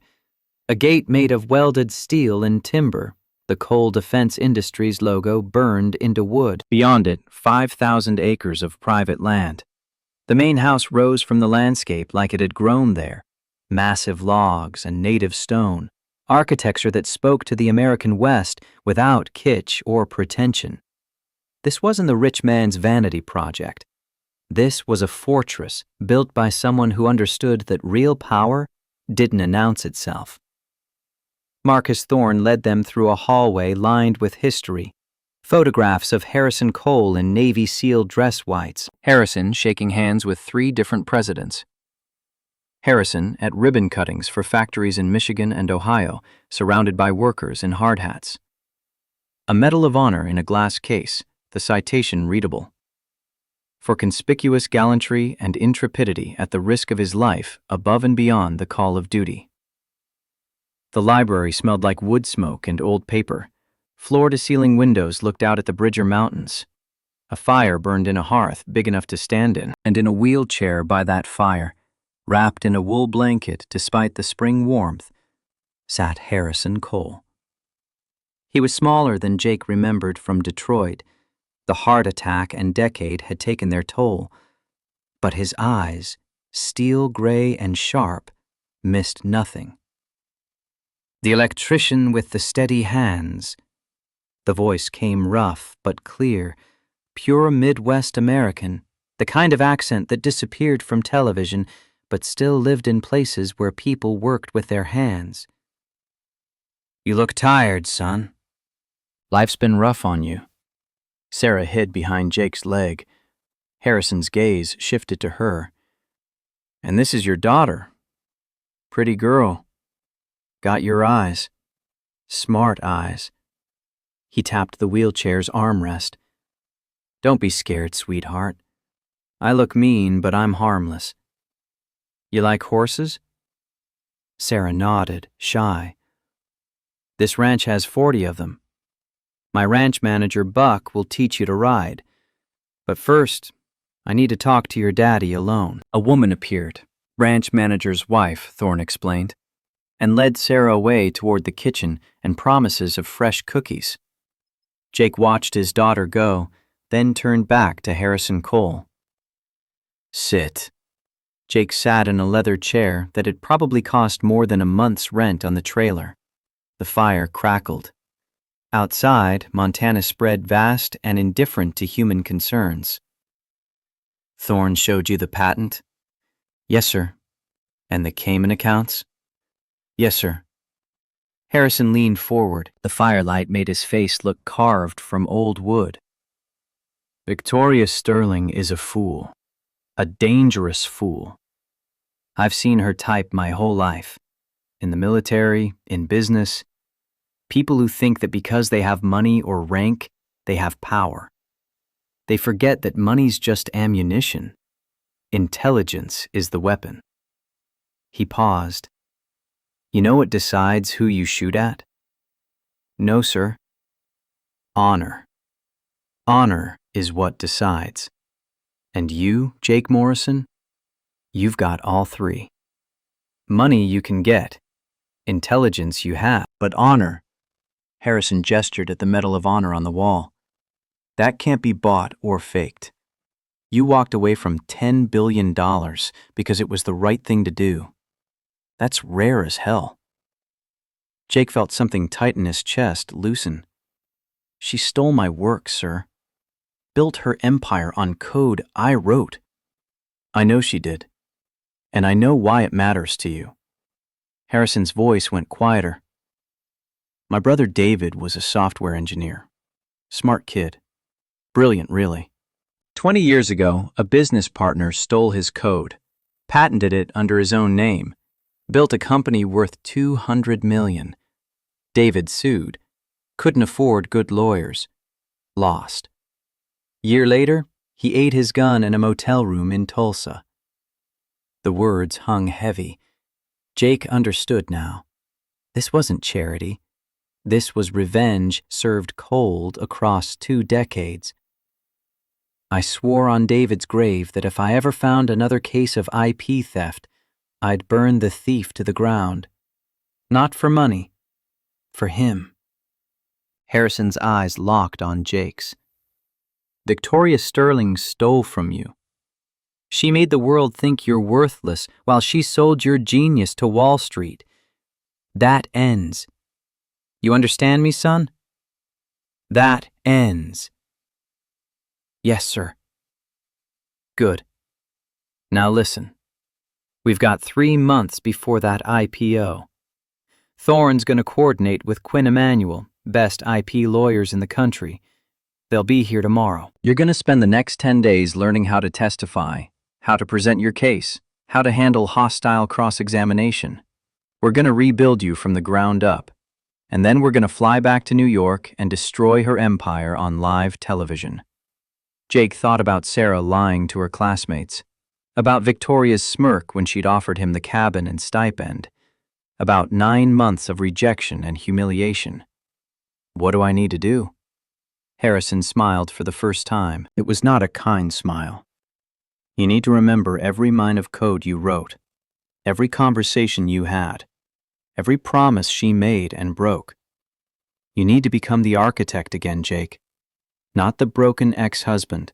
A gate made of welded steel and timber, the Coal Defense Industries logo burned into wood. Beyond it, 5,000 acres of private land. The main house rose from the landscape like it had grown there. Massive logs and native stone. Architecture that spoke to the American West without kitsch or pretension. This wasn't the rich man's vanity project. This was a fortress built by someone who understood that real power didn't announce itself. Marcus Thorne led them through a hallway lined with history. Photographs of Harrison Cole in Navy SEAL dress whites. Harrison shaking hands with 3 different presidents. Harrison at ribbon cuttings for factories in Michigan and Ohio, surrounded by workers in hard hats. A Medal of Honor in a glass case, the citation readable. For conspicuous gallantry and intrepidity at the risk of his life above and beyond the call of duty. The library smelled like wood smoke and old paper. Floor-to-ceiling windows looked out at the Bridger Mountains. A fire burned in a hearth big enough to stand in, and in a wheelchair by that fire, wrapped in a wool blanket despite the spring warmth, sat Harrison Cole. He was smaller than Jake remembered from Detroit. The heart attack and decade had taken their toll, but his eyes, steel gray and sharp, missed nothing. The electrician with the steady hands. The voice came rough but clear, pure Midwest American, the kind of accent that disappeared from television but still lived in places where people worked with their hands. You look tired, son. Life's been rough on you. Sarah hid behind Jake's leg. Harrison's gaze shifted to her. And this is your daughter. Pretty girl. Got your eyes. Smart eyes. He tapped the wheelchair's armrest. Don't be scared, sweetheart. I look mean, but I'm harmless. You like horses? Sarah nodded, shy. This ranch has 40 of them. My ranch manager, Buck, will teach you to ride. But first, I need to talk to your daddy alone. A woman appeared, ranch manager's wife, Thorne explained, and led Sarah away toward the kitchen and promises of fresh cookies. Jake watched his daughter go, then turned back to Harrison Cole. Sit. Jake sat in a leather chair that had probably cost more than a month's rent on the trailer. The fire crackled. Outside, Montana spread vast and indifferent to human concerns. Thorne showed you the patent? Yes, sir. And the Cayman accounts? Yes, sir. Harrison leaned forward. The firelight made his face look carved from old wood. Victoria Sterling is a fool. A dangerous fool. I've seen her type my whole life. In the military, in business. People who think that because they have money or rank, they have power. They forget that money's just ammunition. Intelligence is the weapon. He paused. You know what decides who you shoot at? No, sir. Honor. Honor is what decides. And you, Jake Morrison, you've got all three. Money you can get. Intelligence you have. But honor. Harrison gestured at the Medal of Honor on the wall. That can't be bought or faked. You walked away from $10 billion because it was the right thing to do. That's rare as hell. Jake felt something tighten his chest, loosen. She stole my work, sir. Built her empire on code I wrote. I know she did. And I know why it matters to you. Harrison's voice went quieter. My brother David was a software engineer. Smart kid. Brilliant, really. 20 years ago, a business partner stole his code, patented it under his own name, built a company worth $200 million. David sued, couldn't afford good lawyers, lost. Year later, he ate his gun in a motel room in Tulsa. The words hung heavy. Jake understood now. This wasn't charity. This was revenge served cold across 2 decades. I swore on David's grave that if I ever found another case of IP theft, I'd burn the thief to the ground. Not for money, for him. Harrison's eyes locked on Jake's. Victoria Sterling stole from you. She made the world think you're worthless while she sold your genius to Wall Street. That ends. You understand me, son? That ends. Yes, sir. Good. Now listen. We've got 3 months before that IPO. Thorne's going to coordinate with Quinn Emanuel, best IP lawyers in the country. They'll be here tomorrow. You're going to spend the next 10 days learning how to testify, how to present your case, how to handle hostile cross-examination. We're going to rebuild you from the ground up. And then we're going to fly back to New York and destroy her empire on live television. Jake thought about Sarah lying to her classmates, about Victoria's smirk when she'd offered him the cabin and stipend, about 9 months of rejection and humiliation. What do I need to do? Harrison smiled for the first time. It was not a kind smile. You need to remember every line of code you wrote, every conversation you had, every promise she made and broke. You need to become the architect again, Jake. Not the broken ex-husband.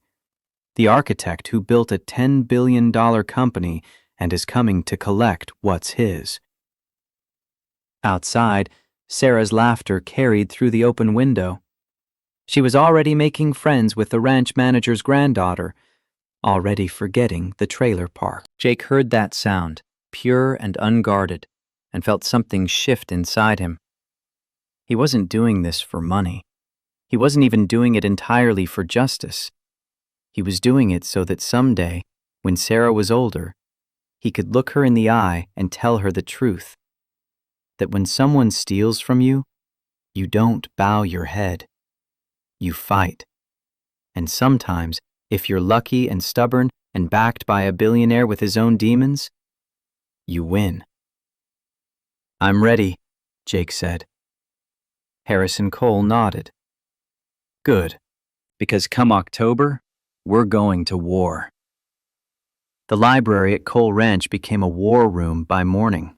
The architect who built a $10 billion company and is coming to collect what's his. Outside, Sarah's laughter carried through the open window. She was already making friends with the ranch manager's granddaughter, already forgetting the trailer park. Jake heard that sound, pure and unguarded, and felt something shift inside him. He wasn't doing this for money. He wasn't even doing it entirely for justice. He was doing it so that someday, when Sarah was older, he could look her in the eye and tell her the truth. That when someone steals from you, you don't bow your head. You fight. And sometimes, if you're lucky and stubborn and backed by a billionaire with his own demons, you win. I'm ready, Jake said. Harrison Cole nodded. Good, because come October, we're going to war. The library at Cole Ranch became a war room by morning.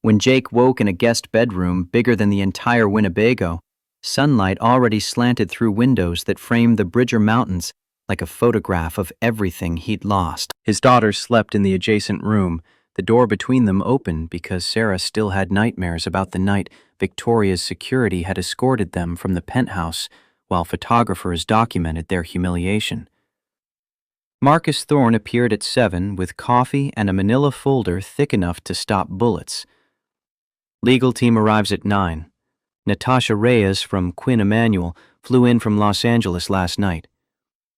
When Jake woke in a guest bedroom bigger than the entire Winnebago, sunlight already slanted through windows that framed the Bridger Mountains like a photograph of everything he'd lost. His daughter slept in the adjacent room, the door between them open because Sarah still had nightmares about the night Victoria's security had escorted them from the penthouse while photographers documented their humiliation. Marcus Thorne appeared at 7 with coffee and a manila folder thick enough to stop bullets. Legal team arrives at 9. Natasha Reyes from Quinn Emanuel flew in from Los Angeles last night.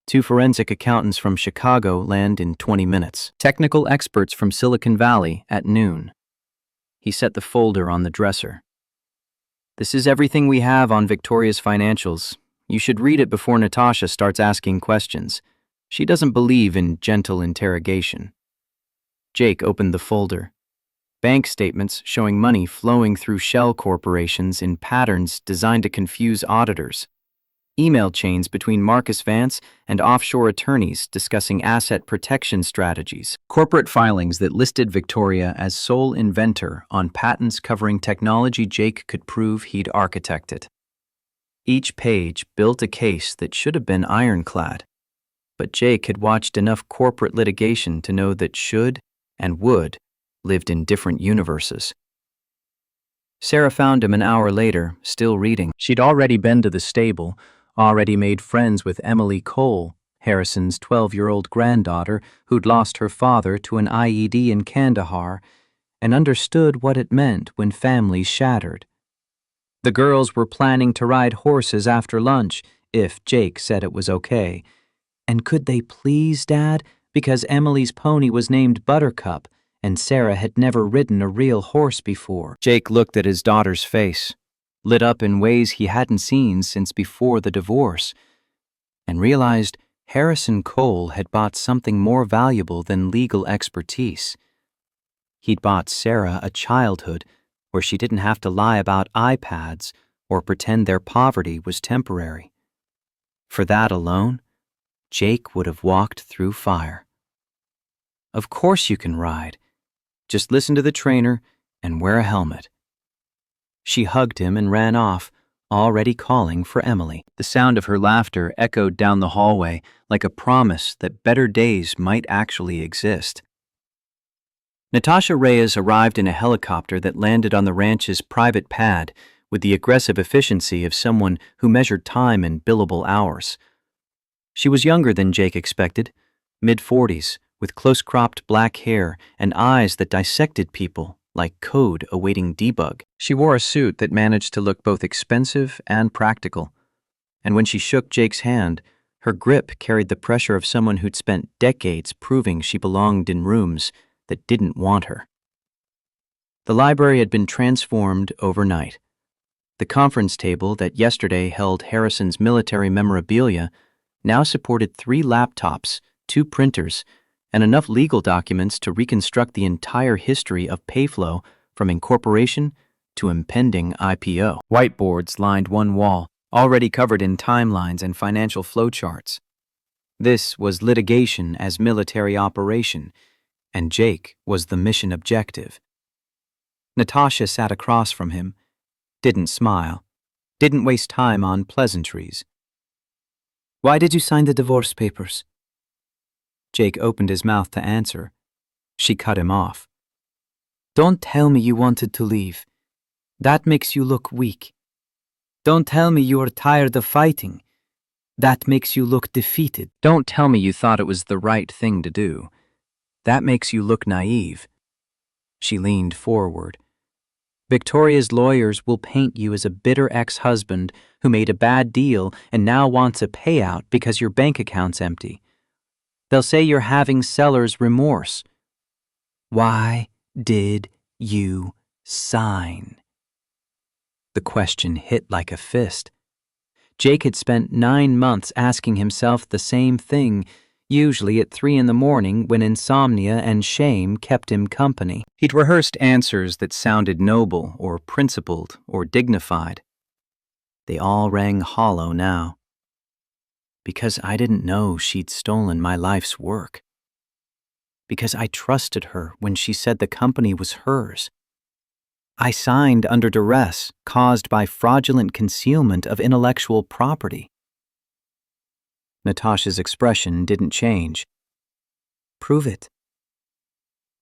2 forensic accountants from Chicago land in 20 minutes. Technical experts from Silicon Valley at noon. He set the folder on the dresser. This is everything we have on Victoria's financials. You should read it before Natasha starts asking questions. She doesn't believe in gentle interrogation. Jake opened the folder. Bank statements showing money flowing through shell corporations in patterns designed to confuse auditors. Email chains between Marcus Vance and offshore attorneys discussing asset protection strategies. Corporate filings that listed Victoria as sole inventor on patents covering technology Jake could prove he'd architected. Each page built a case that should have been ironclad, but Jake had watched enough corporate litigation to know that should and would lived in different universes. Sarah found him an hour later, still reading. She'd already been to the stable, already made friends with Emily Cole, Harrison's 12-year-old granddaughter who'd lost her father to an IED in Kandahar, and understood what it meant when families shattered. The girls were planning to ride horses after lunch, if Jake said it was okay. And could they please, Dad? Because Emily's pony was named Buttercup, and Sarah had never ridden a real horse before. Jake looked at his daughter's face, lit up in ways he hadn't seen since before the divorce, and realized Harrison Cole had bought something more valuable than legal expertise. He'd bought Sarah a childhood where she didn't have to lie about iPads or pretend their poverty was temporary. For that alone, Jake would have walked through fire. Of course you can ride. Just listen to the trainer and wear a helmet. She hugged him and ran off, already calling for Emily. The sound of her laughter echoed down the hallway like a promise that better days might actually exist. Natasha Reyes arrived in a helicopter that landed on the ranch's private pad with the aggressive efficiency of someone who measured time in billable hours. She was younger than Jake expected, mid-40s, with close-cropped black hair and eyes that dissected people like code awaiting debug. She wore a suit that managed to look both expensive and practical, and when she shook Jake's hand, her grip carried the pressure of someone who'd spent decades proving she belonged in rooms that didn't want her. The library had been transformed overnight. The conference table that yesterday held Harrison's military memorabilia now supported 3 laptops, 2 printers, and enough legal documents to reconstruct the entire history of Payflow from incorporation to impending IPO. Whiteboards lined one wall, already covered in timelines and financial flowcharts. This was litigation as military operation, and Jake was the mission objective. Natasha sat across from him, didn't smile, didn't waste time on pleasantries. Why did you sign the divorce papers? Jake opened his mouth to answer. She cut him off. Don't tell me you wanted to leave. That makes you look weak. Don't tell me you are tired of fighting. That makes you look defeated. Don't tell me you thought it was the right thing to do. That makes you look naive. She leaned forward. Victoria's lawyers will paint you as a bitter ex-husband who made a bad deal and now wants a payout because your bank account's empty. They'll say you're having seller's remorse. Why did you sign? The question hit like a fist. Jake had spent 9 months asking himself the same thing, usually at 3 in the morning when insomnia and shame kept him company. He'd rehearsed answers that sounded noble or principled or dignified. They all rang hollow now. Because I didn't know she'd stolen my life's work. Because I trusted her when she said the company was hers. I signed under duress caused by fraudulent concealment of intellectual property. Natasha's expression didn't change. Prove it.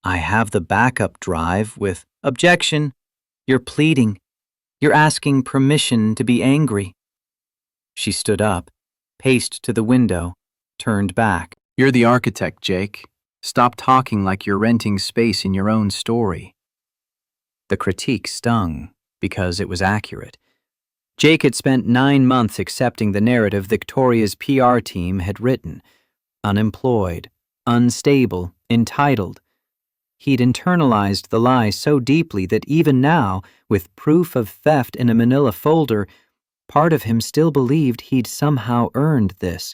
I have the backup drive with objection. You're pleading. You're asking permission to be angry. She stood up, paced to the window, turned back. You're the architect, Jake. Stop talking like you're renting space in your own story. The critique stung because it was accurate. Jake had spent 9 months accepting the narrative Victoria's PR team had written. Unemployed, unstable, entitled. He'd internalized the lie so deeply that even now, with proof of theft in a manila folder, part of him still believed he'd somehow earned this.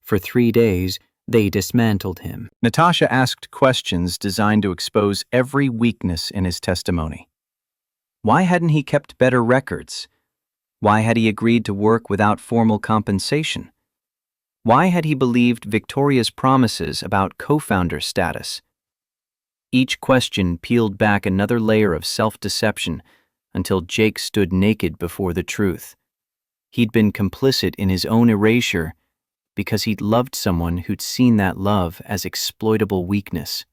For 3 days, they dismantled him. Natasha asked questions designed to expose every weakness in his testimony. Why hadn't he kept better records? Why had he agreed to work without formal compensation? Why had he believed Victoria's promises about co-founder status? Each question peeled back another layer of self-deception until Jake stood naked before the truth. He'd been complicit in his own erasure because he'd loved someone who'd seen that love as exploitable weakness.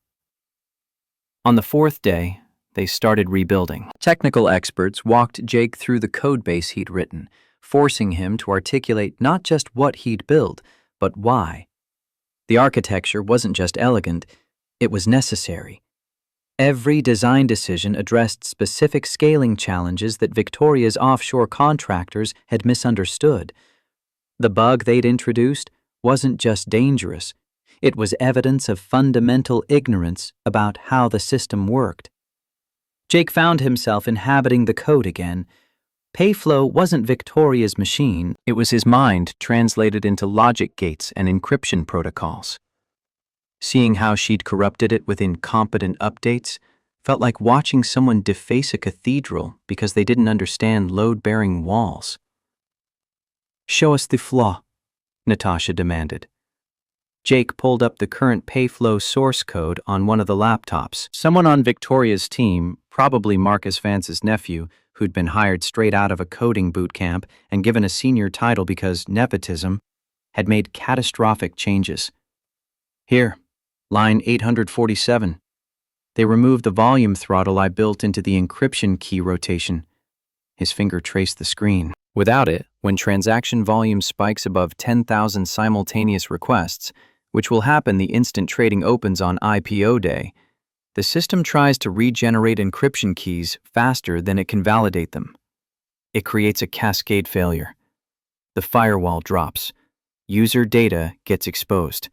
On the 4th day, they started rebuilding. Technical experts walked Jake through the codebase he'd written, forcing him to articulate not just what he'd built, but why. The architecture wasn't just elegant, it was necessary. Every design decision addressed specific scaling challenges that Victoria's offshore contractors had misunderstood. The bug they'd introduced wasn't just dangerous, it was evidence of fundamental ignorance about how the system worked. Jake found himself inhabiting the code again. Payflow wasn't Victoria's machine, it was his mind translated into logic gates and encryption protocols. Seeing how she'd corrupted it with incompetent updates felt like watching someone deface a cathedral because they didn't understand load-bearing walls. Show us the flaw, Natasha demanded. Jake pulled up the current Payflow source code on one of the laptops. Someone on Victoria's team, probably Marcus Vance's nephew, who'd been hired straight out of a coding boot camp and given a senior title because nepotism, had made catastrophic changes. Here, line 847. They removed the volume throttle I built into the encryption key rotation. His finger traced the screen. Without it, when transaction volume spikes above 10,000 simultaneous requests, which will happen the instant trading opens on IPO day, the system tries to regenerate encryption keys faster than it can validate them. It creates a cascade failure. The firewall drops. User data gets exposed.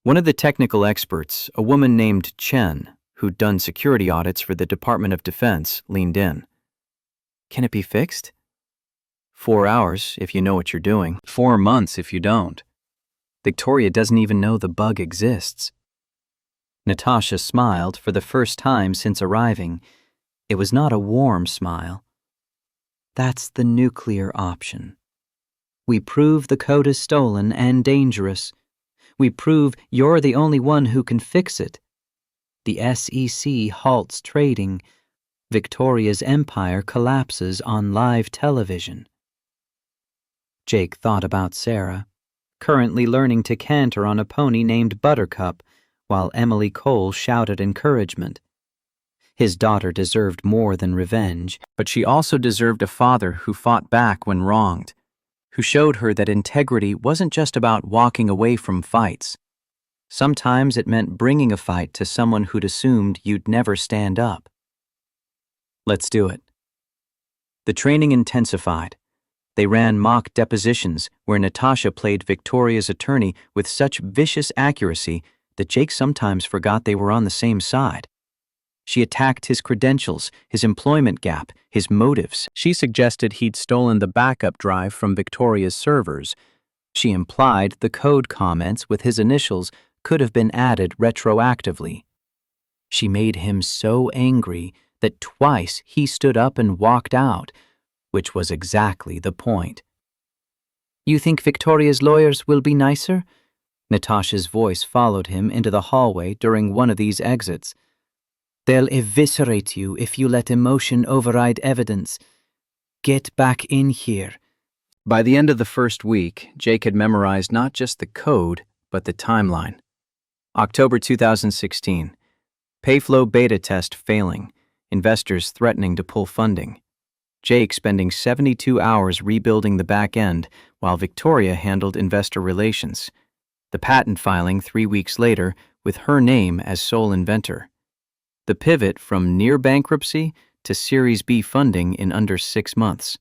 One of the technical experts, a woman named Chen, who'd done security audits for the Department of Defense, leaned in. Can it be fixed? 4 hours if you know what you're doing. 4 months if you don't. Victoria doesn't even know the bug exists. Natasha smiled for the first time since arriving. It was not a warm smile. That's the nuclear option. We prove the code is stolen and dangerous. We prove you're the only one who can fix it. The SEC halts trading. Victoria's empire collapses on live television. Jake thought about Sarah, currently learning to canter on a pony named Buttercup, while Emily Cole shouted encouragement. His daughter deserved more than revenge, but she also deserved a father who fought back when wronged, who showed her that integrity wasn't just about walking away from fights. Sometimes it meant bringing a fight to someone who'd assumed you'd never stand up. Let's do it. The training intensified. They ran mock depositions where Natasha played Victoria's attorney with such vicious accuracy that Jake sometimes forgot they were on the same side. She attacked his credentials, his employment gap, his motives. She suggested he'd stolen the backup drive from Victoria's servers, She implied the code comments with his initials could have been added retroactively. She made him so angry that twice he stood up and walked out, which was exactly the point. "You think Victoria's lawyers will be nicer?" Natasha's voice followed him into the hallway during one of these exits. "They'll eviscerate you if you let emotion override evidence. Get back in here." By the end of the first week, Jake had memorized not just the code, but the timeline. October 2016. Payflow beta test failing. Investors threatening to pull funding. Jake spending 72 hours rebuilding the back end while Victoria handled investor relations. The patent filing 3 weeks later with her name as sole inventor. The pivot from near bankruptcy to Series B funding in under 6 months.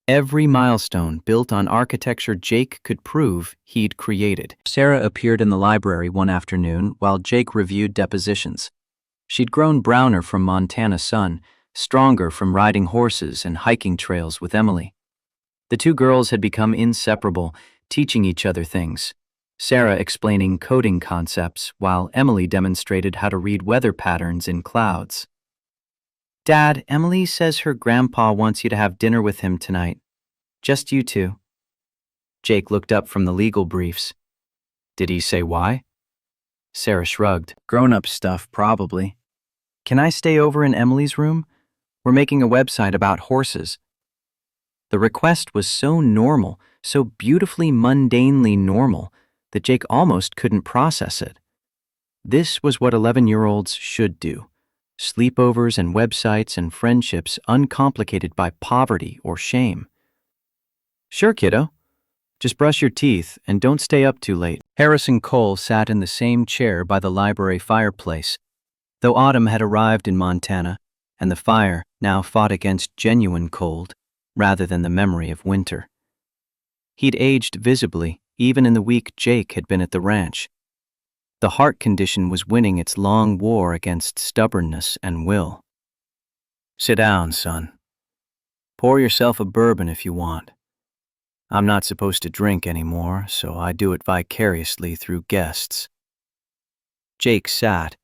Every milestone built on architecture Jake could prove he'd created. Sarah appeared in the library one afternoon while Jake reviewed depositions. She'd grown browner from Montana sun, stronger from riding horses and hiking trails with Emily. The two girls had become inseparable, teaching each other things. Sarah explaining coding concepts while Emily demonstrated how to read weather patterns in clouds. "Dad, Emily says her grandpa wants you to have dinner with him tonight. Just you two." Jake looked up from the legal briefs. "Did he say why?" Sarah shrugged. "Grown-up stuff, probably. Can I stay over in Emily's room? We're making a website about horses." The request was so normal, so beautifully mundanely normal, that Jake almost couldn't process it. This was what 11-year-olds should do. Sleepovers and websites and friendships uncomplicated by poverty or shame. "Sure, kiddo. Just brush your teeth and don't stay up too late." Harrison Cole sat in the same chair by the library fireplace. Though autumn had arrived in Montana, and the fire now fought against genuine cold rather than the memory of winter. He'd aged visibly, even in the week Jake had been at the ranch. The heart condition was winning its long war against stubbornness and will. "Sit down, son. Pour yourself a bourbon if you want. I'm not supposed to drink anymore, so I do it vicariously through guests." Jake sat,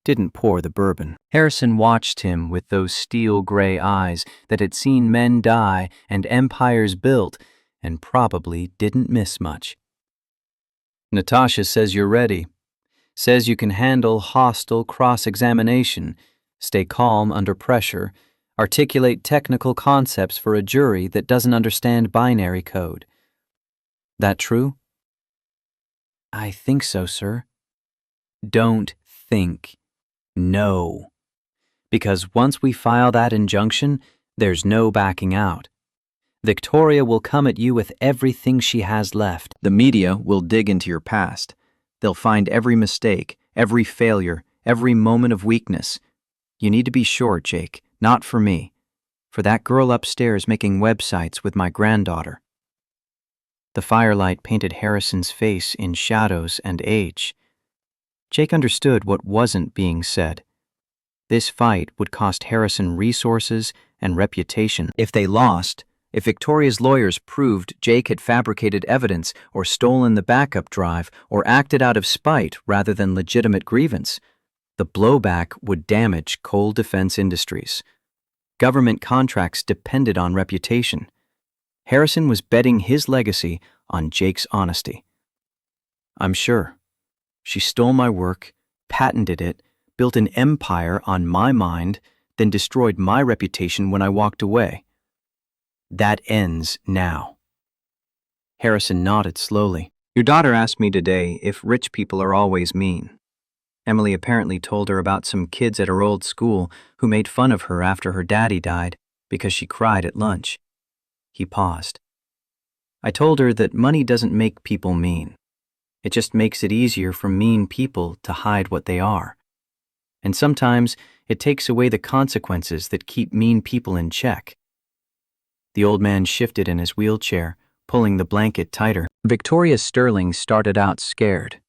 didn't pour the bourbon. Harrison watched him with those steel-gray eyes that had seen men die and empires built and probably didn't miss much. "Natasha says you're ready. Says you can handle hostile cross-examination, stay calm under pressure, articulate technical concepts for a jury that doesn't understand binary code. That true?" "I think so, sir." "Don't think. No. Because once we file that injunction, there's no backing out. Victoria will come at you with everything she has left. The media will dig into your past. They'll find every mistake, every failure, every moment of weakness. You need to be sure, Jake, not for me. For that girl upstairs making websites with my granddaughter." The firelight painted Harrison's face in shadows and age. Jake understood what wasn't being said. This fight would cost Harrison resources and reputation. If they lost, if Victoria's lawyers proved Jake had fabricated evidence or stolen the backup drive or acted out of spite rather than legitimate grievance, the blowback would damage Cole Defense Industries. Government contracts depended on reputation. Harrison was betting his legacy on Jake's honesty. "I'm sure. She stole my work, patented it, built an empire on my mind, then destroyed my reputation when I walked away. That ends now." Harrison nodded slowly. "Your daughter asked me today if rich people are always mean. Emily apparently told her about some kids at her old school who made fun of her after her daddy died because she cried at lunch." He paused. "I told her that money doesn't make people mean. It just makes it easier for mean people to hide what they are. And sometimes it takes away the consequences that keep mean people in check." The old man shifted in his wheelchair, pulling the blanket tighter. Victoria Sterling started out scared.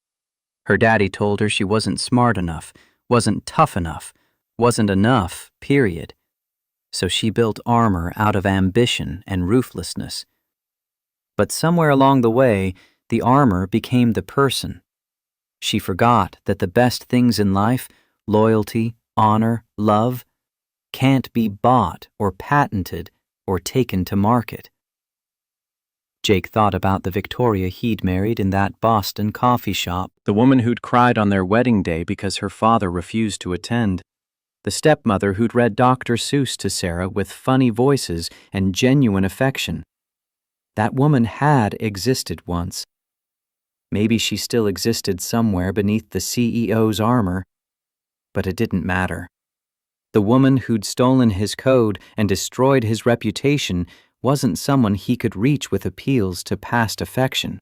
Her daddy told her she wasn't smart enough, wasn't tough enough, wasn't enough, period. So she built armor out of ambition and ruthlessness. But somewhere along the way, the armor became the person. She forgot that the best things in life, loyalty, honor, love, can't be bought or patented or taken to market. Jake thought about the Victoria he'd married in that Boston coffee shop, the woman who'd cried on their wedding day because her father refused to attend, the stepmother who'd read Dr. Seuss to Sarah with funny voices and genuine affection. That woman had existed once. Maybe she still existed somewhere beneath the CEO's armor, but it didn't matter. The woman who'd stolen his code and destroyed his reputation wasn't someone he could reach with appeals to past affection.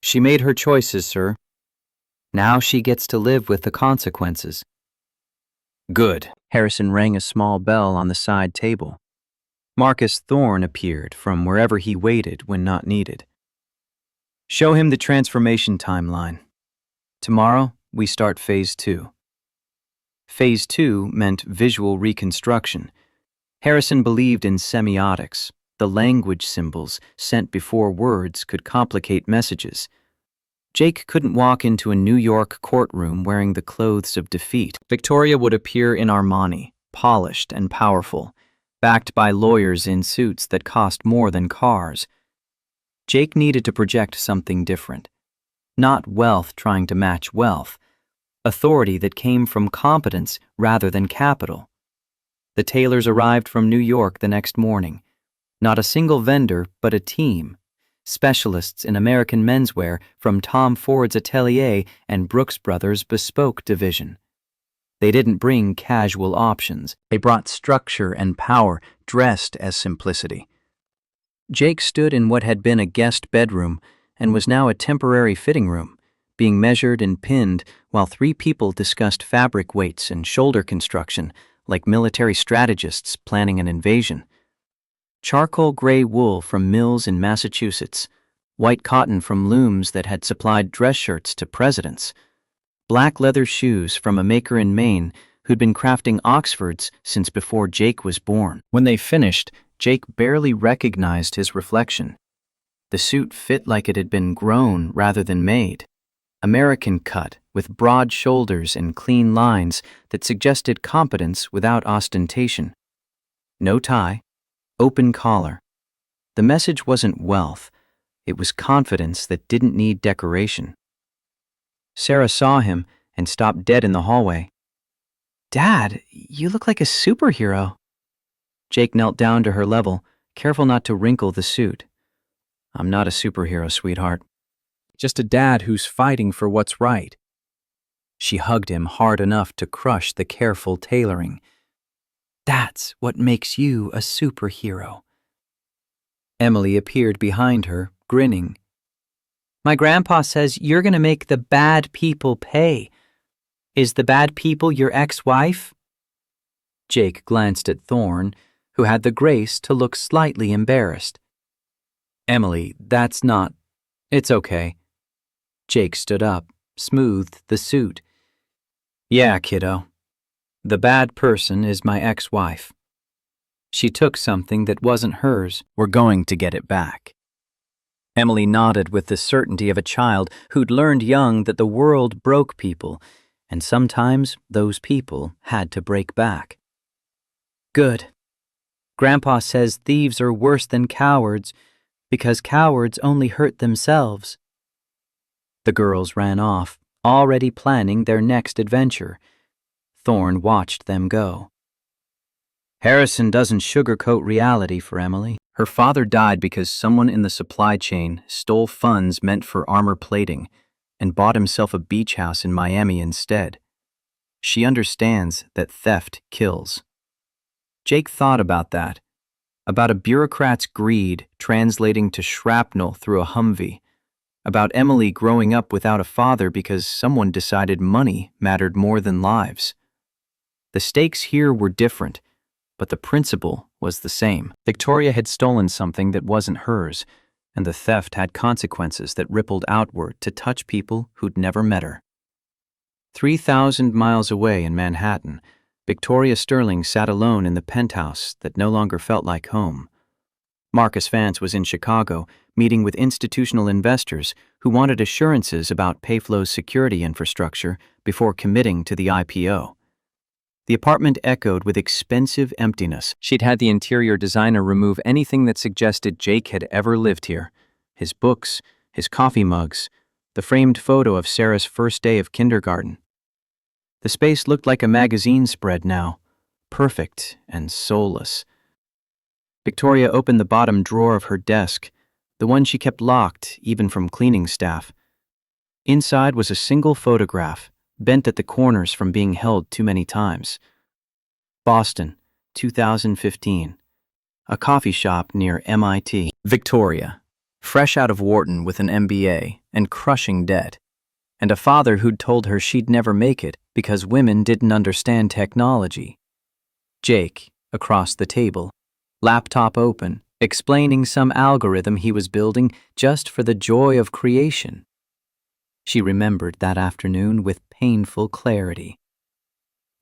She made her choices, sir. Now she gets to live with the consequences. Good. Harrison rang a small bell on the side table. Marcus Thorne appeared from wherever he waited when not needed. Show him the transformation timeline. Tomorrow, we start Phase 2. Phase 2 meant visual reconstruction. Harrison believed in semiotics, the language symbols sent before words could complicate messages. Jake couldn't walk into a New York courtroom wearing the clothes of defeat. Victoria would appear in Armani, polished and powerful, backed by lawyers in suits that cost more than cars. Jake needed to project something different. Not wealth trying to match wealth. Authority that came from competence rather than capital. The Taylors arrived from New York the next morning. Not a single vendor, but a team. Specialists in American menswear from Tom Ford's Atelier and Brooks Brothers' Bespoke division. They didn't bring casual options. They brought structure and power dressed as simplicity. Jake stood in what had been a guest bedroom and was now a temporary fitting room, being measured and pinned while 3 people discussed fabric weights and shoulder construction like military strategists planning an invasion. Charcoal gray wool from mills in Massachusetts, white cotton from looms that had supplied dress shirts to presidents, black leather shoes from a maker in Maine who'd been crafting Oxfords since before Jake was born. When they finished, Jake barely recognized his reflection. The suit fit like it had been grown rather than made. American cut, with broad shoulders and clean lines that suggested competence without ostentation. No tie, open collar. The message wasn't wealth, it was confidence that didn't need decoration. Sarah saw him and stopped dead in the hallway. Dad, you look like a superhero. Jake knelt down to her level, careful not to wrinkle the suit. I'm not a superhero, sweetheart. Just a dad who's fighting for what's right. She hugged him hard enough to crush the careful tailoring. That's what makes you a superhero. Emily appeared behind her, grinning. My grandpa says you're going to make the bad people pay. Is the bad people your ex-wife? Jake glanced at Thorne, who had the grace to look slightly embarrassed. Emily, that's not... It's okay. Jake stood up, smoothed the suit. Yeah, kiddo. The bad person is my ex-wife. She took something that wasn't hers. We're going to get it back. Emily nodded with the certainty of a child who'd learned young that the world broke people, and sometimes those people had to break back. Good. Grandpa says thieves are worse than cowards because cowards only hurt themselves. The girls ran off, already planning their next adventure. Thorne watched them go. Harrison doesn't sugarcoat reality for Emily. Her father died because someone in the supply chain stole funds meant for armor plating and bought himself a beach house in Miami instead. She understands that theft kills. Jake thought about that, about a bureaucrat's greed translating to shrapnel through a Humvee, about Emily growing up without a father because someone decided money mattered more than lives. The stakes here were different, but the principle was the same. Victoria had stolen something that wasn't hers, and the theft had consequences that rippled outward to touch people who'd never met her. 3,000 miles away in Manhattan, Victoria Sterling sat alone in the penthouse that no longer felt like home. Marcus Vance was in Chicago, meeting with institutional investors who wanted assurances about Payflow's security infrastructure before committing to the IPO. The apartment echoed with expensive emptiness. She'd had the interior designer remove anything that suggested Jake had ever lived here. His books, his coffee mugs, the framed photo of Sarah's first day of kindergarten. The space looked like a magazine spread now, perfect and soulless. Victoria opened the bottom drawer of her desk, the one she kept locked even from cleaning staff. Inside was a single photograph, bent at the corners from being held too many times. Boston, 2015. A coffee shop near MIT. Victoria, fresh out of Wharton with an MBA and crushing debt, and a father who'd told her she'd never make it because women didn't understand technology. Jake, across the table, laptop open, explaining some algorithm he was building just for the joy of creation. She remembered that afternoon with painful clarity.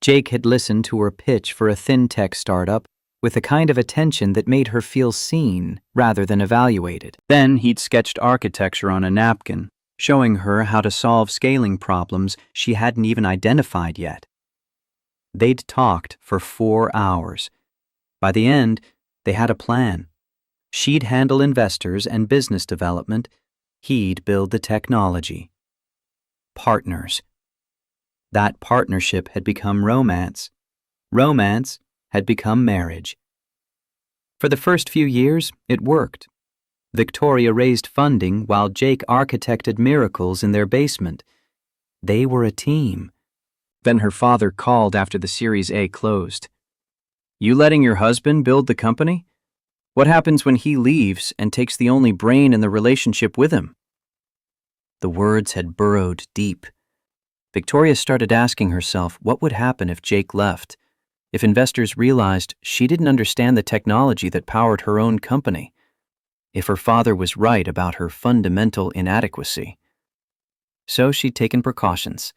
Jake had listened to her pitch for a thin-tech startup with the kind of attention that made her feel seen rather than evaluated. Then he'd sketched architecture on a napkin, showing her how to solve scaling problems she hadn't even identified yet. They'd talked for 4 hours. By the end, they had a plan. She'd handle investors and business development. He'd build the technology. Partners. That partnership had become romance. Romance had become marriage. For the first few years, it worked. Victoria raised funding while Jake architected miracles in their basement. They were a team. Then her father called after the Series A closed. "You letting your husband build the company? What happens when he leaves and takes the only brain in the relationship with him?" The words had burrowed deep. Victoria started asking herself what would happen if Jake left, if investors realized she didn't understand the technology that powered her own company, if her father was right about her fundamental inadequacy. So she'd taken precautions,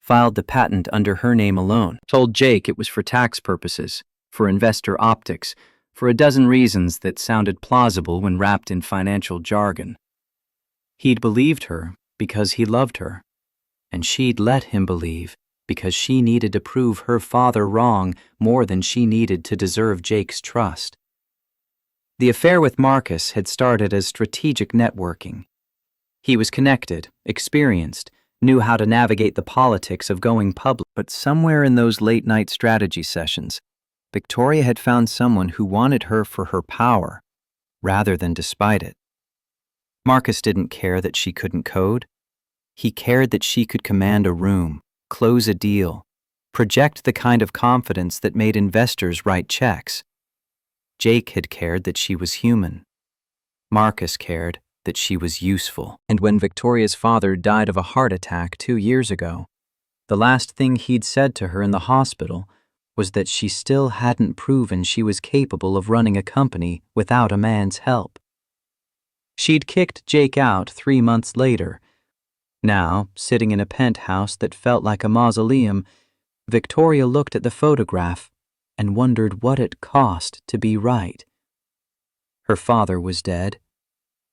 filed the patent under her name alone, told Jake it was for tax purposes, for investor optics, for a dozen reasons that sounded plausible when wrapped in financial jargon. He'd believed her because he loved her, and she'd let him believe because she needed to prove her father wrong more than she needed to deserve Jake's trust. The affair with Marcus had started as strategic networking. He was connected, experienced, knew how to navigate the politics of going public, but somewhere in those late-night strategy sessions, Victoria had found someone who wanted her for her power, rather than despite it. Marcus didn't care that she couldn't code. He cared that she could command a room, close a deal, project the kind of confidence that made investors write checks. Jake had cared that she was human. Marcus cared that she was useful. And when Victoria's father died of a heart attack 2 years ago, the last thing he'd said to her in the hospital was that she still hadn't proven she was capable of running a company without a man's help. She'd kicked Jake out 3 months later. Now, sitting in a penthouse that felt like a mausoleum, Victoria looked at the photograph and wondered what it cost to be right. Her father was dead.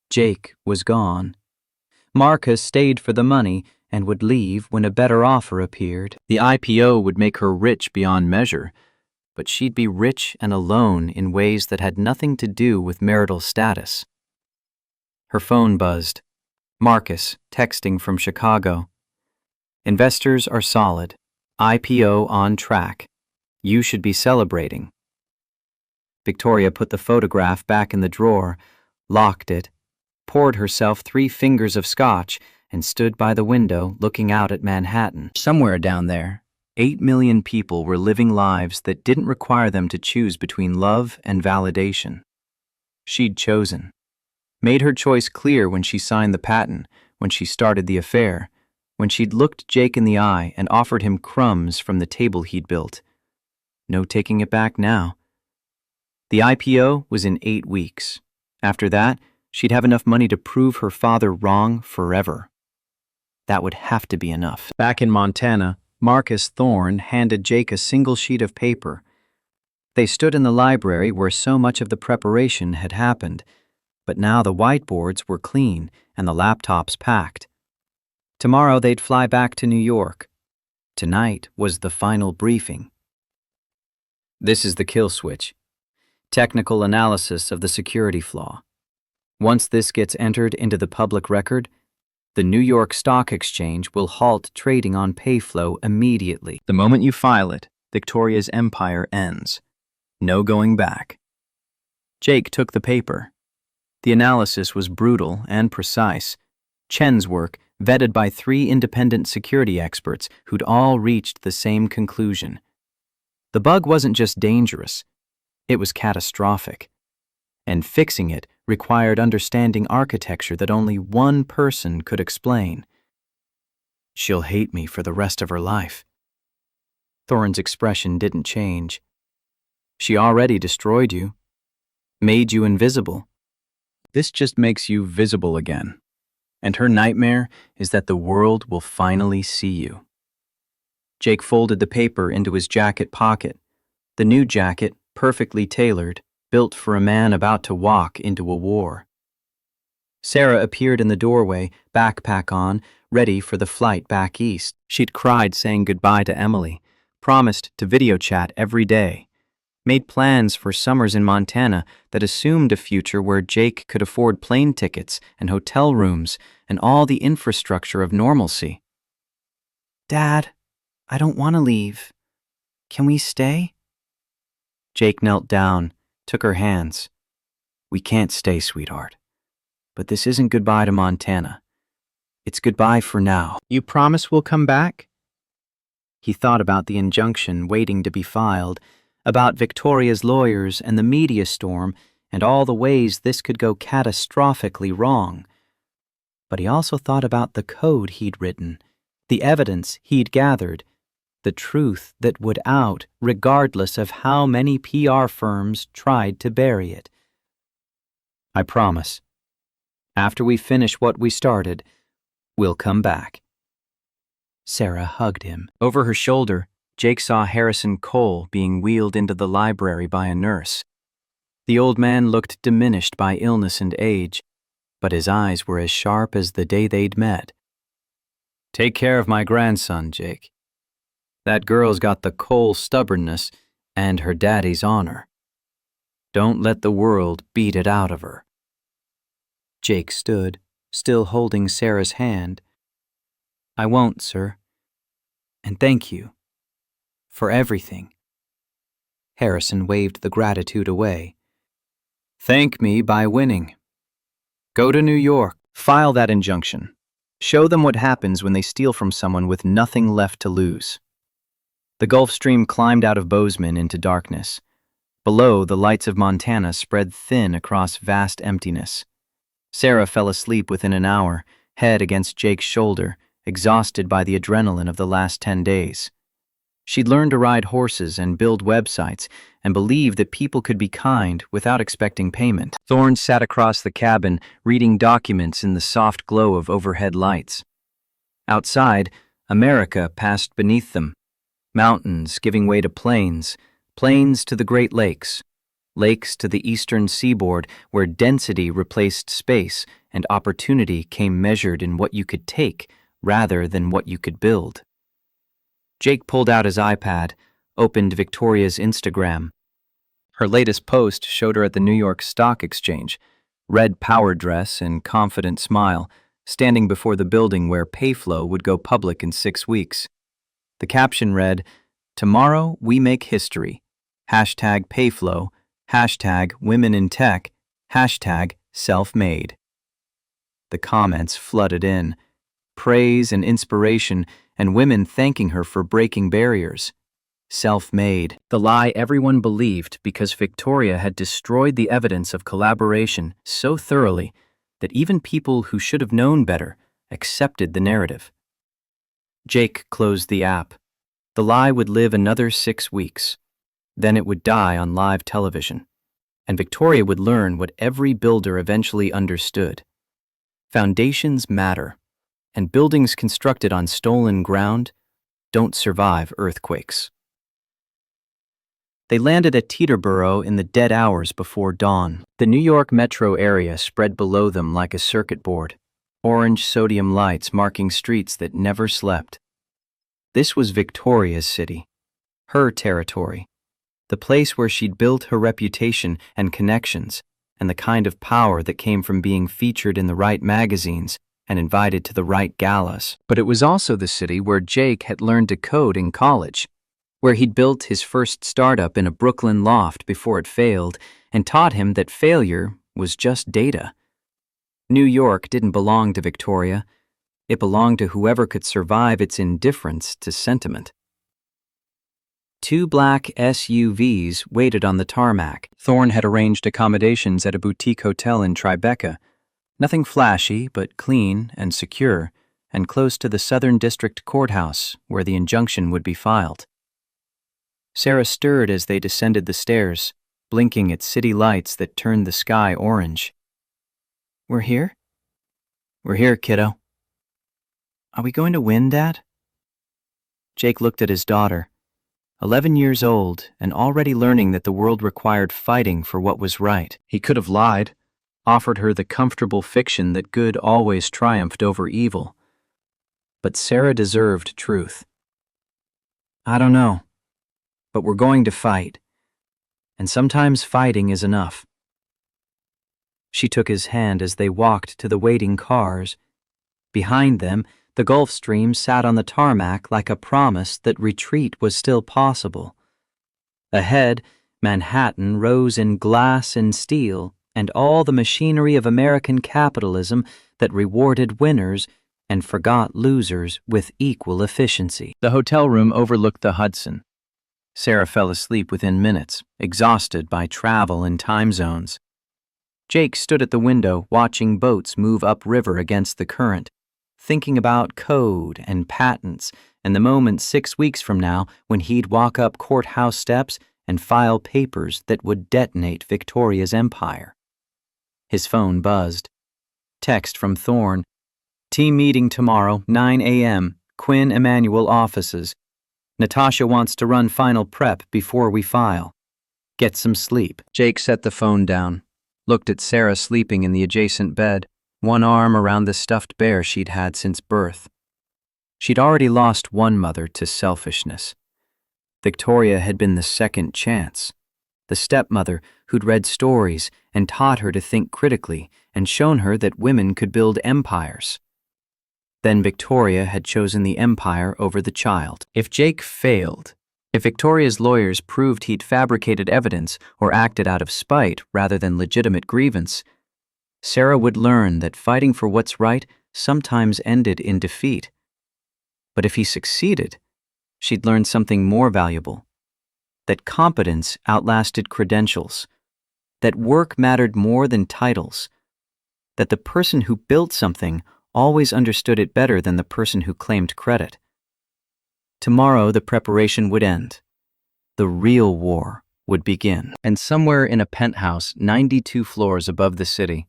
Jake was gone. Marcus stayed for the money and would leave when a better offer appeared. The IPO would make her rich beyond measure, but she'd be rich and alone in ways that had nothing to do with marital status. Her phone buzzed. Marcus, texting from Chicago. "Investors are solid. IPO on track. You should be celebrating." Victoria put the photograph back in the drawer, locked it, poured herself 3 fingers of scotch, and stood by the window looking out at Manhattan. Somewhere down there, 8 million people were living lives that didn't require them to choose between love and validation. She'd chosen. Made her choice clear when she signed the patent, when she started the affair, when she'd looked Jake in the eye and offered him crumbs from the table he'd built. No taking it back now. The IPO was in 8 weeks. After that, she'd have enough money to prove her father wrong forever. That would have to be enough. Back in Montana, Marcus Thorne handed Jake a single sheet of paper. They stood in the library where so much of the preparation had happened, but now the whiteboards were clean and the laptops packed. Tomorrow they'd fly back to New York. Tonight was the final briefing. This is the kill switch. Technical analysis of the security flaw. Once this gets entered into the public record, the New York Stock Exchange will halt trading on Payflow immediately. The moment you file it, Victoria's empire ends. No going back. Jake took the paper. The analysis was brutal and precise. Chen's work, vetted by 3 independent security experts who'd all reached the same conclusion. The bug wasn't just dangerous, it was catastrophic. And fixing it required understanding architecture that only one person could explain. She'll hate me for the rest of her life. Thorne's expression didn't change. She already destroyed you, made you invisible. This just makes you visible again. And her nightmare is that the world will finally see you. Jake folded the paper into his jacket pocket. The new jacket, perfectly tailored, built for a man about to walk into a war. Sarah appeared in the doorway, backpack on, ready for the flight back east. She'd cried saying goodbye to Emily, promised to video chat every day, made plans for summers in Montana that assumed a future where Jake could afford plane tickets and hotel rooms and all the infrastructure of normalcy. Dad, I don't want to leave. Can we stay? Jake knelt down, took her hands. We can't stay, sweetheart. But this isn't goodbye to Montana. It's goodbye for now. You promise we'll come back? He thought about the injunction waiting to be filed, about Victoria's lawyers and the media storm and all the ways this could go catastrophically wrong. But he also thought about the code he'd written, the evidence he'd gathered, the truth that would out regardless of how many PR firms tried to bury it. I promise. After we finish what we started, we'll come back. Sarah hugged him. Over her shoulder, Jake saw Harrison Cole being wheeled into the library by a nurse. The old man looked diminished by illness and age, but his eyes were as sharp as the day they'd met. Take care of my grandson, Jake. That girl's got the Cole stubbornness and her daddy's honor. Don't let the world beat it out of her. Jake stood, still holding Sarah's hand. I won't, sir. And thank you. For everything. Harrison waved the gratitude away. Thank me by winning. Go to New York. File that injunction. Show them what happens when they steal from someone with nothing left to lose. The Gulf Stream climbed out of Bozeman into darkness. Below, the lights of Montana spread thin across vast emptiness. Sarah fell asleep within an hour, head against Jake's shoulder, exhausted by the adrenaline of the last 10 days. She'd learned to ride horses and build websites and believed that people could be kind without expecting payment. Thorne sat across the cabin, reading documents in the soft glow of overhead lights. Outside, America passed beneath them. Mountains giving way to plains, plains to the Great Lakes, lakes to the eastern seaboard where density replaced space and opportunity came measured in what you could take rather than what you could build. Jake pulled out his iPad, opened Victoria's Instagram. Her latest post showed her at the New York Stock Exchange, red power dress and confident smile, standing before the building where Payflow would go public in 6 weeks. The caption read, "Tomorrow we make history. Hashtag Payflow, hashtag Women in Tech, hashtag Self-Made." The comments flooded in. Praise and inspiration, and women thanking her for breaking barriers. Self-made, the lie everyone believed because Victoria had destroyed the evidence of collaboration so thoroughly that even people who should have known better accepted the narrative. Jake closed the app. The lie would live another 6 weeks. Then it would die on live television. And Victoria would learn what every builder eventually understood. Foundations matter. And buildings constructed on stolen ground don't survive earthquakes. They landed at Teterboro in the dead hours before dawn. The New York metro area spread below them like a circuit board, orange sodium lights marking streets that never slept. This was Victoria's city, her territory, the place where she'd built her reputation and connections, and the kind of power that came from being featured in the right magazines and invited to the right galas. But it was also the city where Jake had learned to code in college, where he'd built his first startup in a Brooklyn loft before it failed and taught him that failure was just data. New York didn't belong to Victoria. It belonged to whoever could survive its indifference to sentiment. 2 black SUVs waited on the tarmac. Thorne had arranged accommodations at a boutique hotel in Tribeca. Nothing flashy, but clean and secure, and close to the Southern District Courthouse, where the injunction would be filed. Sarah stirred as they descended the stairs, blinking at city lights that turned the sky orange. "We're here? We're here, kiddo. Are we going to win, Dad?" Jake looked at his daughter, 11 years old and already learning that the world required fighting for what was right. He could have lied, offered her the comfortable fiction that good always triumphed over evil. But Sarah deserved truth. "I don't know, but we're going to fight. And sometimes fighting is enough." She took his hand as they walked to the waiting cars. Behind them, the Gulf Stream sat on the tarmac like a promise that retreat was still possible. Ahead, Manhattan rose in glass and steel, and all the machinery of American capitalism that rewarded winners and forgot losers with equal efficiency. The hotel room overlooked the Hudson. Sarah fell asleep within minutes, exhausted by travel and time zones. Jake stood at the window watching boats move upriver against the current, thinking about code and patents and the moment 6 weeks from now when he'd walk up courthouse steps and file papers that would detonate Victoria's empire. His phone buzzed. Text from Thorne. "Team meeting tomorrow, 9 a.m., Quinn Emanuel offices. Natasha wants to run final prep before we file. Get some sleep." Jake set the phone down, looked at Sarah sleeping in the adjacent bed, one arm around the stuffed bear she'd had since birth. She'd already lost one mother to selfishness. Victoria had been the second chance, the stepmother who'd read stories and taught her to think critically and shown her that women could build empires. Then Victoria had chosen the empire over the child. If Jake failed, if Victoria's lawyers proved he'd fabricated evidence or acted out of spite rather than legitimate grievance, Sarah would learn that fighting for what's right sometimes ended in defeat. But if he succeeded, she'd learn something more valuable: that competence outlasted credentials, that work mattered more than titles, that the person who built something always understood it better than the person who claimed credit. Tomorrow the preparation would end. The real war would begin. And somewhere in a penthouse 92 floors above the city,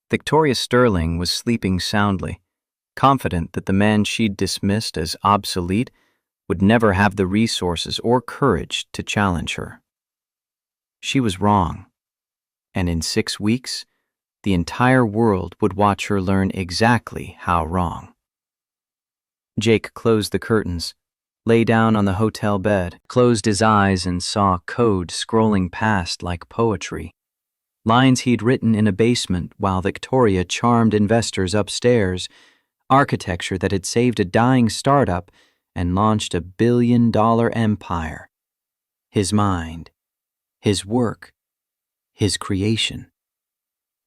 Victoria Sterling was sleeping soundly, confident that the man she'd dismissed as obsolete would never have the resources or courage to challenge her. She was wrong, and in 6 weeks, the entire world would watch her learn exactly how wrong. Jake closed the curtains, lay down on the hotel bed, closed his eyes and saw code scrolling past like poetry. Lines he'd written in a basement while Victoria charmed investors upstairs, architecture that had saved a dying startup and launched a billion-dollar empire. His mind, his work, his creation.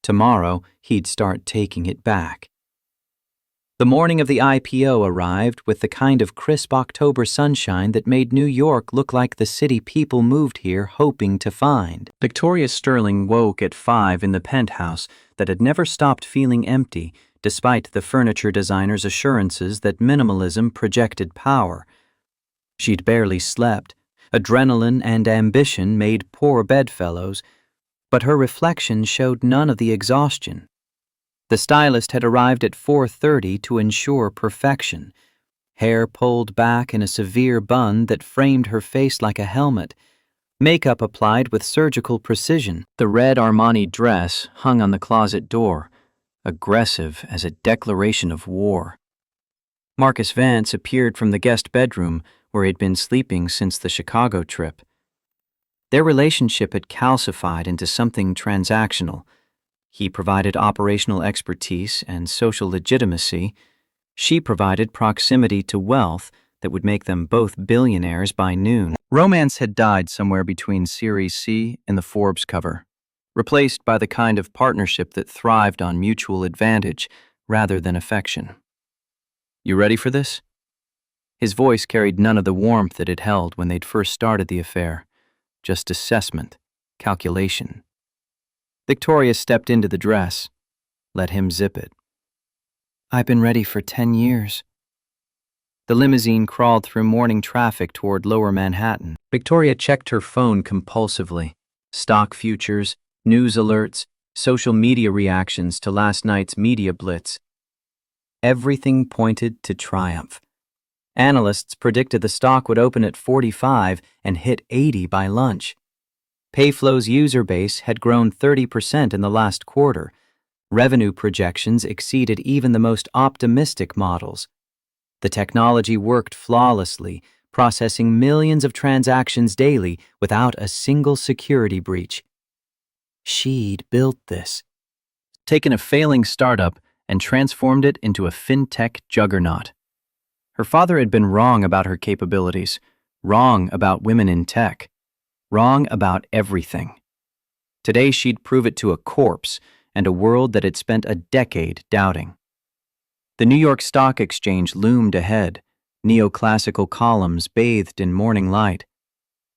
Tomorrow, he'd start taking it back. The morning of the IPO arrived with the kind of crisp October sunshine that made New York look like the city people moved here hoping to find. Victoria Sterling woke at 5 in the penthouse that had never stopped feeling empty, despite the furniture designer's assurances that minimalism projected power. She'd barely slept. Adrenaline and ambition made poor bedfellows, but her reflection showed none of the exhaustion. The stylist had arrived at 4:30 to ensure perfection. Hair pulled back in a severe bun that framed her face like a helmet, Makeup applied with surgical precision. The red Armani dress hung on the closet door, aggressive as a declaration of war. Marcus Vance appeared from the guest bedroom where he'd been sleeping since the Chicago trip. Their relationship had calcified into something transactional. He provided operational expertise and social legitimacy. She provided proximity to wealth that would make them both billionaires by noon. Romance had died somewhere between Series C and the Forbes cover, replaced by the kind of partnership that thrived on mutual advantage rather than affection. You ready for this? His voice carried none of the warmth that it held when they'd first started the affair, just assessment, calculation. Victoria stepped into the dress, let him zip it. I've been ready for 10 years. The limousine crawled through morning traffic toward Lower Manhattan. Victoria checked her phone compulsively. Stock futures, news alerts, social media reactions to last night's media blitz. Everything pointed to triumph. Analysts predicted the stock would open at 45 and hit 80 by lunch. Payflow's user base had grown 30% in the last quarter. Revenue projections exceeded even the most optimistic models. The technology worked flawlessly, processing millions of transactions daily without a single security breach. She'd built this, taken a failing startup and transformed it into a fintech juggernaut. Her father had been wrong about her capabilities, wrong about women in tech, wrong about everything. Today she'd prove it to a corpse and a world that had spent a decade doubting. The New York Stock Exchange loomed ahead, neoclassical columns bathed in morning light.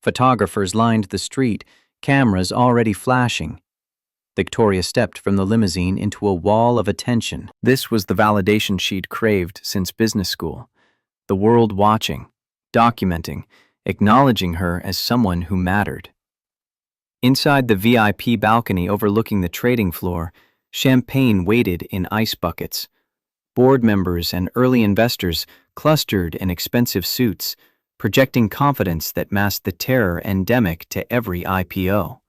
Photographers lined the street, cameras already flashing. Victoria stepped from the limousine into a wall of attention. This was the validation she'd craved since business school. The world watching, documenting, acknowledging her as someone who mattered. Inside the VIP balcony overlooking the trading floor, champagne waited in ice buckets. Board members and early investors clustered in expensive suits, projecting confidence that masked the terror endemic to every IPO.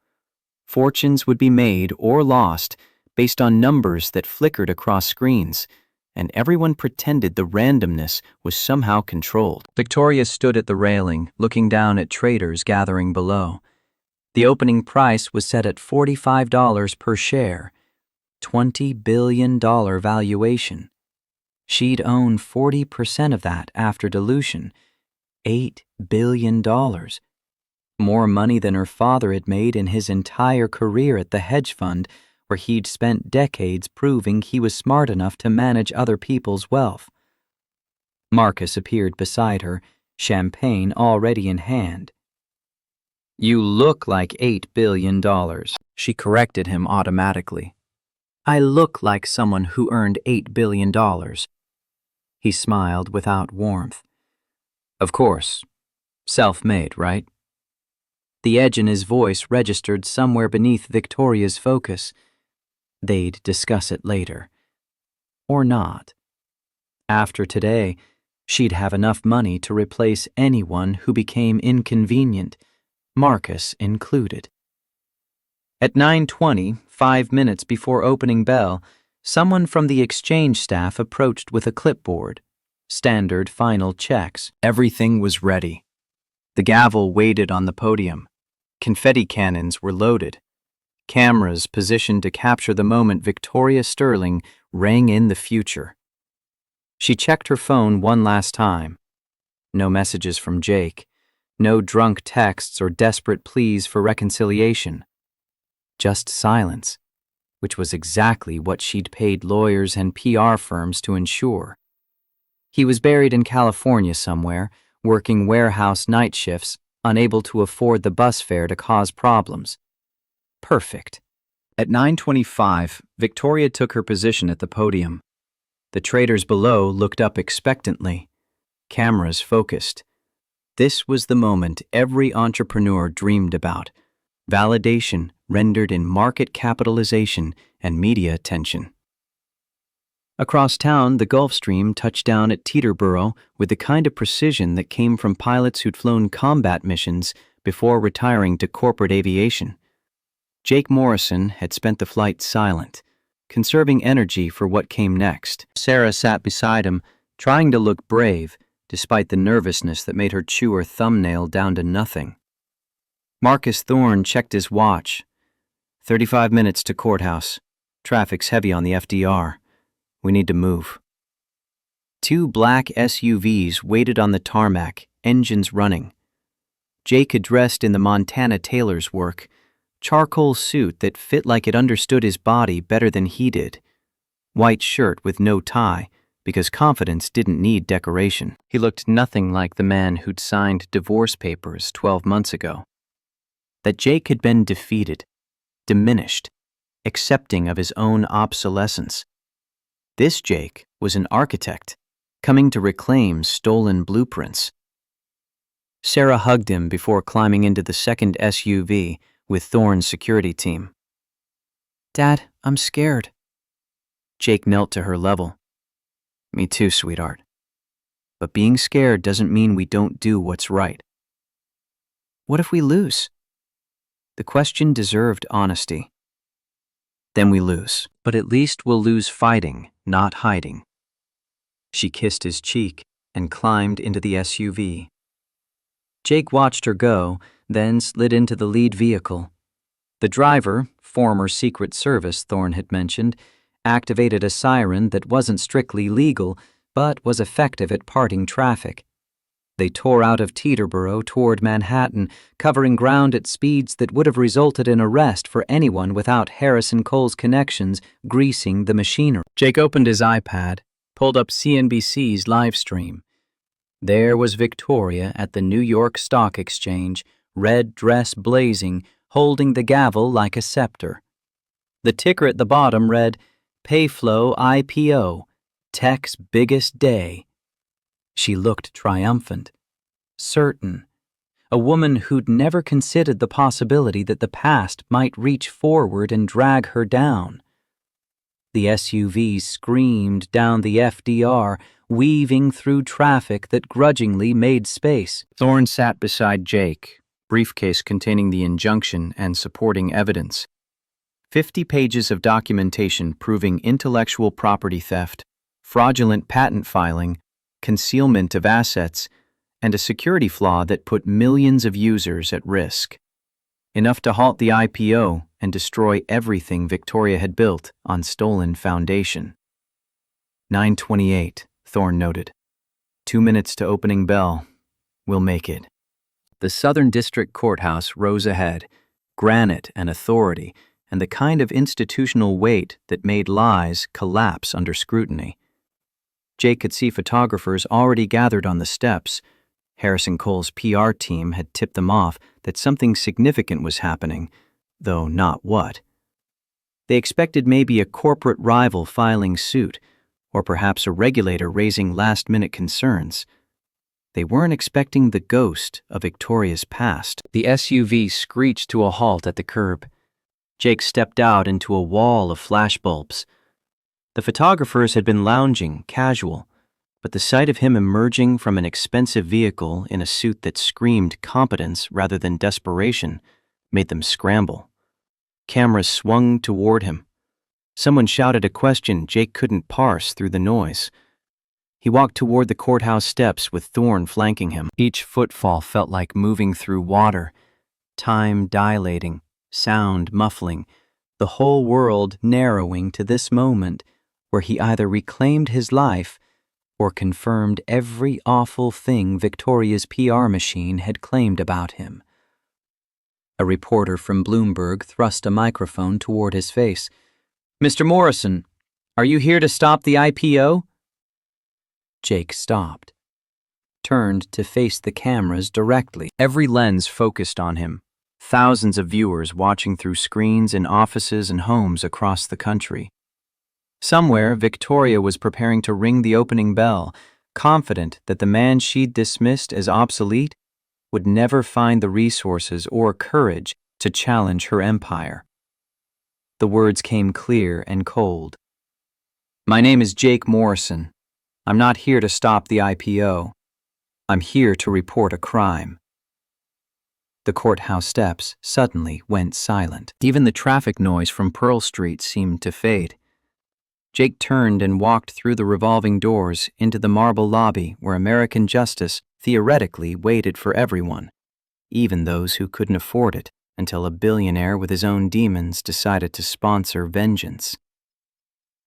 Fortunes would be made or lost based on numbers that flickered across screens, and everyone pretended the randomness was somehow controlled. Victoria stood at the railing, looking down at traders gathering below. The opening price was set at $45 per share, $20 billion valuation. She'd own 40% of that after dilution, $8 billion. More money than her father had made in his entire career at the hedge fund, where he'd spent decades proving he was smart enough to manage other people's wealth. Marcus appeared beside her, champagne already in hand. You look like $8 billion. She corrected him automatically. I look like someone who earned $8 billion. He smiled without warmth. Of course. Self-made, right? The edge in his voice registered somewhere beneath Victoria's focus. They'd discuss it later. Or not. After today, she'd have enough money to replace anyone who became inconvenient, Marcus included. At 9:20, 5 minutes before opening bell, someone from the exchange staff approached with a clipboard. Standard final checks. Everything was ready. The gavel waited on the podium. Confetti cannons were loaded. Cameras positioned to capture the moment Victoria Sterling rang in the future. She checked her phone one last time. No messages from Jake. No drunk texts or desperate pleas for reconciliation. Just silence, which was exactly what she'd paid lawyers and PR firms to ensure. He was buried in California somewhere, working warehouse night shifts, unable to afford the bus fare to cause problems. Perfect. At 9:25, Victoria took her position at the podium. The traders below looked up expectantly. Cameras focused. This was the moment every entrepreneur dreamed about. Validation rendered in market capitalization and media attention. Across town, the Gulfstream touched down at Teterboro with the kind of precision that came from pilots who'd flown combat missions before retiring to corporate aviation. Jake Morrison had spent the flight silent, conserving energy for what came next. Sarah sat beside him, trying to look brave, despite the nervousness that made her chew her thumbnail down to nothing. Marcus Thorne checked his watch. 35 minutes to courthouse. Traffic's heavy on the FDR. We need to move. 2 black SUVs waited on the tarmac, engines running. Jake had dressed in the Montana tailor's work, charcoal suit that fit like it understood his body better than he did. White shirt with no tie, because confidence didn't need decoration. He looked nothing like the man who'd signed divorce papers 12 months ago. That Jake had been defeated, diminished, accepting of his own obsolescence. This Jake was an architect, coming to reclaim stolen blueprints. Sarah hugged him before climbing into the second SUV with Thorne's security team. "Dad, I'm scared." Jake knelt to her level. "Me too, sweetheart. But being scared doesn't mean we don't do what's right." "What if we lose?" The question deserved honesty. "Then we lose. But at least we'll lose fighting, not hiding." She kissed his cheek and climbed into the SUV. Jake watched her go, then slid into the lead vehicle. The driver, former Secret Service Thorne had mentioned, activated a siren that wasn't strictly legal, but was effective at parting traffic. They tore out of Teterboro toward Manhattan, covering ground at speeds that would have resulted in arrest for anyone without Harrison Cole's connections greasing the machinery. Jake opened his iPad, pulled up CNBC's live stream. There was Victoria at the New York Stock Exchange, red dress blazing, holding the gavel like a scepter. The ticker at the bottom read, Payflow IPO, Tech's biggest day. She looked triumphant, certain, a woman who'd never considered the possibility that the past might reach forward and drag her down. The SUV screamed down the FDR, weaving through traffic that grudgingly made space. Thorne sat beside Jake, briefcase containing the injunction and supporting evidence. 50 pages of documentation proving intellectual property theft, fraudulent patent filing, concealment of assets, and a security flaw that put millions of users at risk. Enough to halt the IPO and destroy everything Victoria had built on stolen foundation. 9:28, Thorne noted. 2 minutes to opening bell. We'll make it. The Southern District Courthouse rose ahead, granite and authority, and the kind of institutional weight that made lies collapse under scrutiny. Jake could see photographers already gathered on the steps. Harrison Cole's PR team had tipped them off that something significant was happening, though not what. They expected maybe a corporate rival filing suit, or perhaps a regulator raising last-minute concerns. They weren't expecting the ghost of Victoria's past. The SUV screeched to a halt at the curb. Jake stepped out into a wall of flashbulbs. The photographers had been lounging, casual, but the sight of him emerging from an expensive vehicle in a suit that screamed competence rather than desperation made them scramble. Cameras swung toward him. Someone shouted a question Jake couldn't parse through the noise. He walked toward the courthouse steps with Thorne flanking him. Each footfall felt like moving through water, time dilating, sound muffling, the whole world narrowing to this moment where he either reclaimed his life or confirmed every awful thing Victoria's PR machine had claimed about him. A reporter from Bloomberg thrust a microphone toward his face. "Mr. Morrison, are you here to stop the IPO?" Jake stopped, turned to face the cameras directly. Every lens focused on him, thousands of viewers watching through screens in offices and homes across the country. Somewhere, Victoria was preparing to ring the opening bell, confident that the man she'd dismissed as obsolete would never find the resources or courage to challenge her empire. The words came clear and cold. "My name is Jake Morrison. I'm not here to stop the IPO. I'm here to report a crime." The courthouse steps suddenly went silent. Even the traffic noise from Pearl Street seemed to fade. Jake turned and walked through the revolving doors into the marble lobby where American justice theoretically waited for everyone, even those who couldn't afford it, until a billionaire with his own demons decided to sponsor vengeance.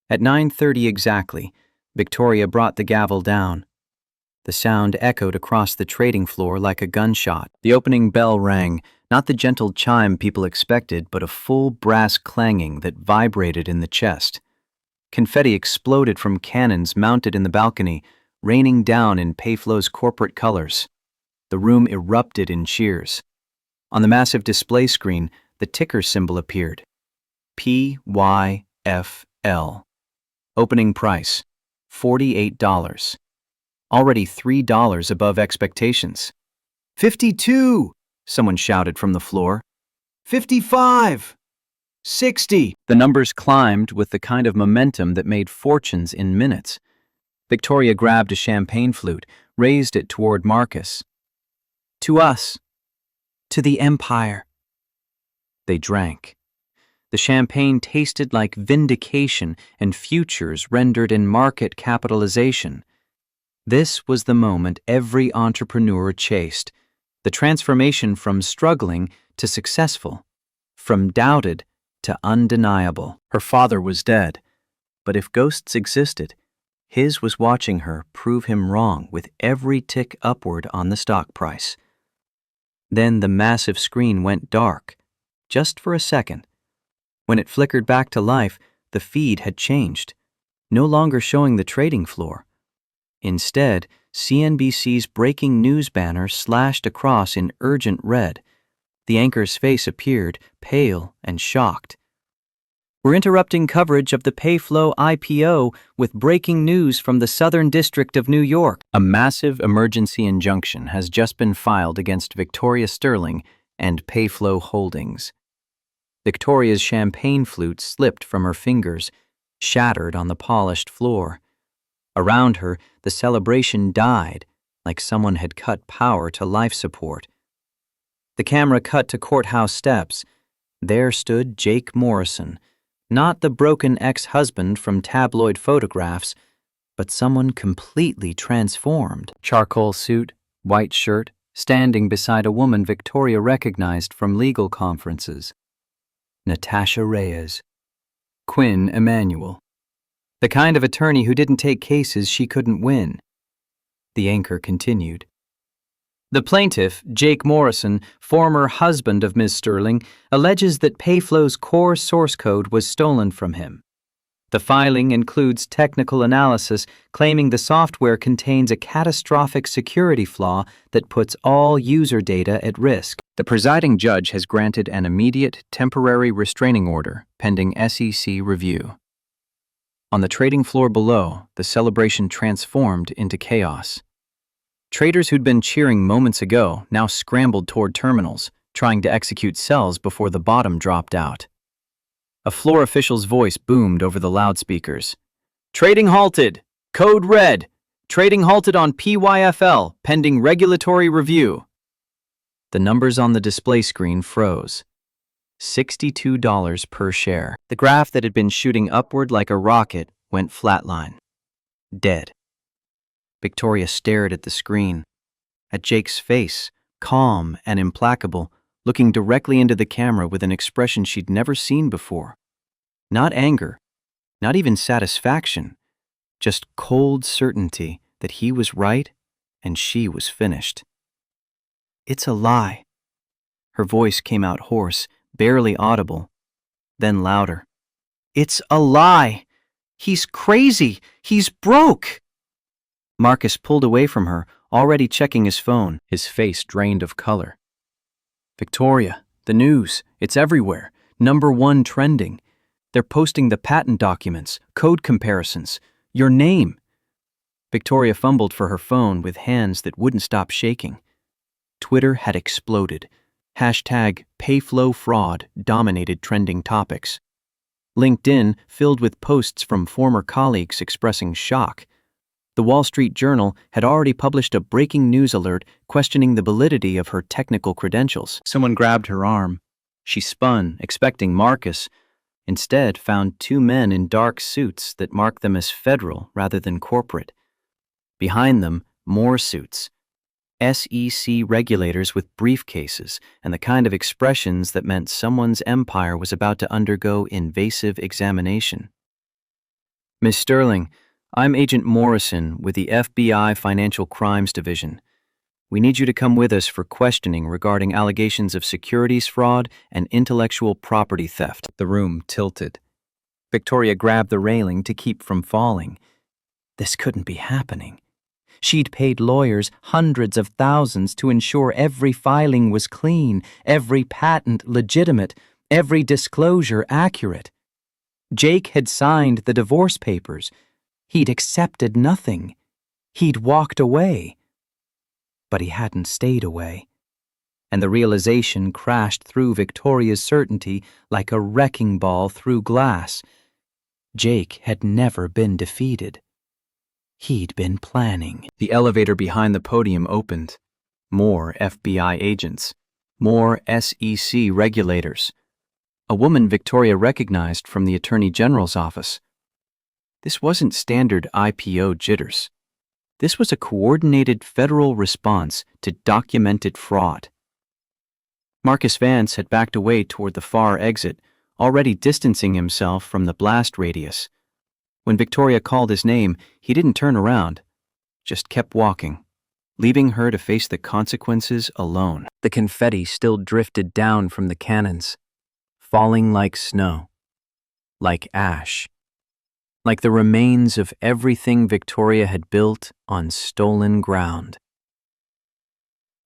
At 9:30 exactly, Victoria brought the gavel down. The sound echoed across the trading floor like a gunshot. The opening bell rang, not the gentle chime people expected, but a full brass clanging that vibrated in the chest. Confetti exploded from cannons mounted in the balcony, raining down in Payflow's corporate colors. The room erupted in cheers. On the massive display screen, the ticker symbol appeared. PYFL. Opening price, $48. Already $3 above expectations. 52! Someone shouted from the floor. 55! 60! The numbers climbed with the kind of momentum that made fortunes in minutes. Victoria grabbed a champagne flute, raised it toward Marcus. To us. To the Empire. They drank. The champagne tasted like vindication and futures rendered in market capitalization. This was the moment every entrepreneur chased, the transformation from struggling to successful, from doubted to undeniable. Her father was dead, but if ghosts existed, his was watching her prove him wrong with every tick upward on the stock price. Then the massive screen went dark, just for a second. When it flickered back to life, the feed had changed, no longer showing the trading floor. Instead, CNBC's breaking news banner slashed across in urgent red. The anchor's face appeared, pale and shocked. We're interrupting coverage of the Payflow IPO with breaking news from the Southern District of New York. A massive emergency injunction has just been filed against Victoria Sterling and Payflow Holdings. Victoria's champagne flute slipped from her fingers, shattered on the polished floor. Around her, the celebration died, like someone had cut power to life support. The camera cut to courthouse steps. There stood Jake Morrison, not the broken ex-husband from tabloid photographs, but someone completely transformed. Charcoal suit, white shirt, standing beside a woman Victoria recognized from legal conferences. Natasha Reyes. Quinn Emanuel. The kind of attorney who didn't take cases she couldn't win. The anchor continued. The plaintiff, Jake Morrison, former husband of Ms. Sterling, alleges that Payflow's core source code was stolen from him. The filing includes technical analysis claiming the software contains a catastrophic security flaw that puts all user data at risk. The presiding judge has granted an immediate temporary restraining order pending SEC review. On the trading floor below, the celebration transformed into chaos. Traders who'd been cheering moments ago now scrambled toward terminals, trying to execute sells before the bottom dropped out. A floor official's voice boomed over the loudspeakers. Trading halted! Code red! Trading halted on PYFL, pending regulatory review. The numbers on the display screen froze. $62 per share. The graph that had been shooting upward like a rocket went flatline. Dead. Victoria stared at the screen, at Jake's face, calm and implacable, looking directly into the camera with an expression she'd never seen before. Not anger, not even satisfaction, just cold certainty that he was right and she was finished. It's a lie. Her voice came out hoarse, barely audible, then louder. It's a lie! He's crazy! He's broke! Marcus pulled away from her, already checking his phone, his face drained of color. Victoria, the news, it's everywhere. #1 trending. They're posting the patent documents, code comparisons, your name. Victoria fumbled for her phone with hands that wouldn't stop shaking. Twitter had exploded. #PayflowFraud dominated trending topics. LinkedIn filled with posts from former colleagues expressing shock. The Wall Street Journal had already published a breaking news alert questioning the validity of her technical credentials. Someone grabbed her arm. She spun, expecting Marcus, instead found two men in dark suits that marked them as federal rather than corporate. Behind them, more suits. SEC regulators with briefcases and the kind of expressions that meant someone's empire was about to undergo invasive examination. Miss Sterling, I'm Agent Morrison with the FBI Financial Crimes Division. We need you to come with us for questioning regarding allegations of securities fraud and intellectual property theft. The room tilted. Victoria grabbed the railing to keep from falling. This couldn't be happening. She'd paid lawyers hundreds of thousands to ensure every filing was clean, every patent legitimate, every disclosure accurate. Jake had signed the divorce papers. He'd accepted nothing. He'd walked away. But he hadn't stayed away. And the realization crashed through Victoria's certainty like a wrecking ball through glass. Jake had never been defeated. He'd been planning. The elevator behind the podium opened. More FBI agents. More SEC regulators. A woman Victoria recognized from the Attorney General's office. This wasn't standard IPO jitters. This was a coordinated federal response to documented fraud. Marcus Vance had backed away toward the far exit, already distancing himself from the blast radius. When Victoria called his name, he didn't turn around, just kept walking, leaving her to face the consequences alone. The confetti still drifted down from the cannons, falling like snow, like ash, like the remains of everything Victoria had built on stolen ground.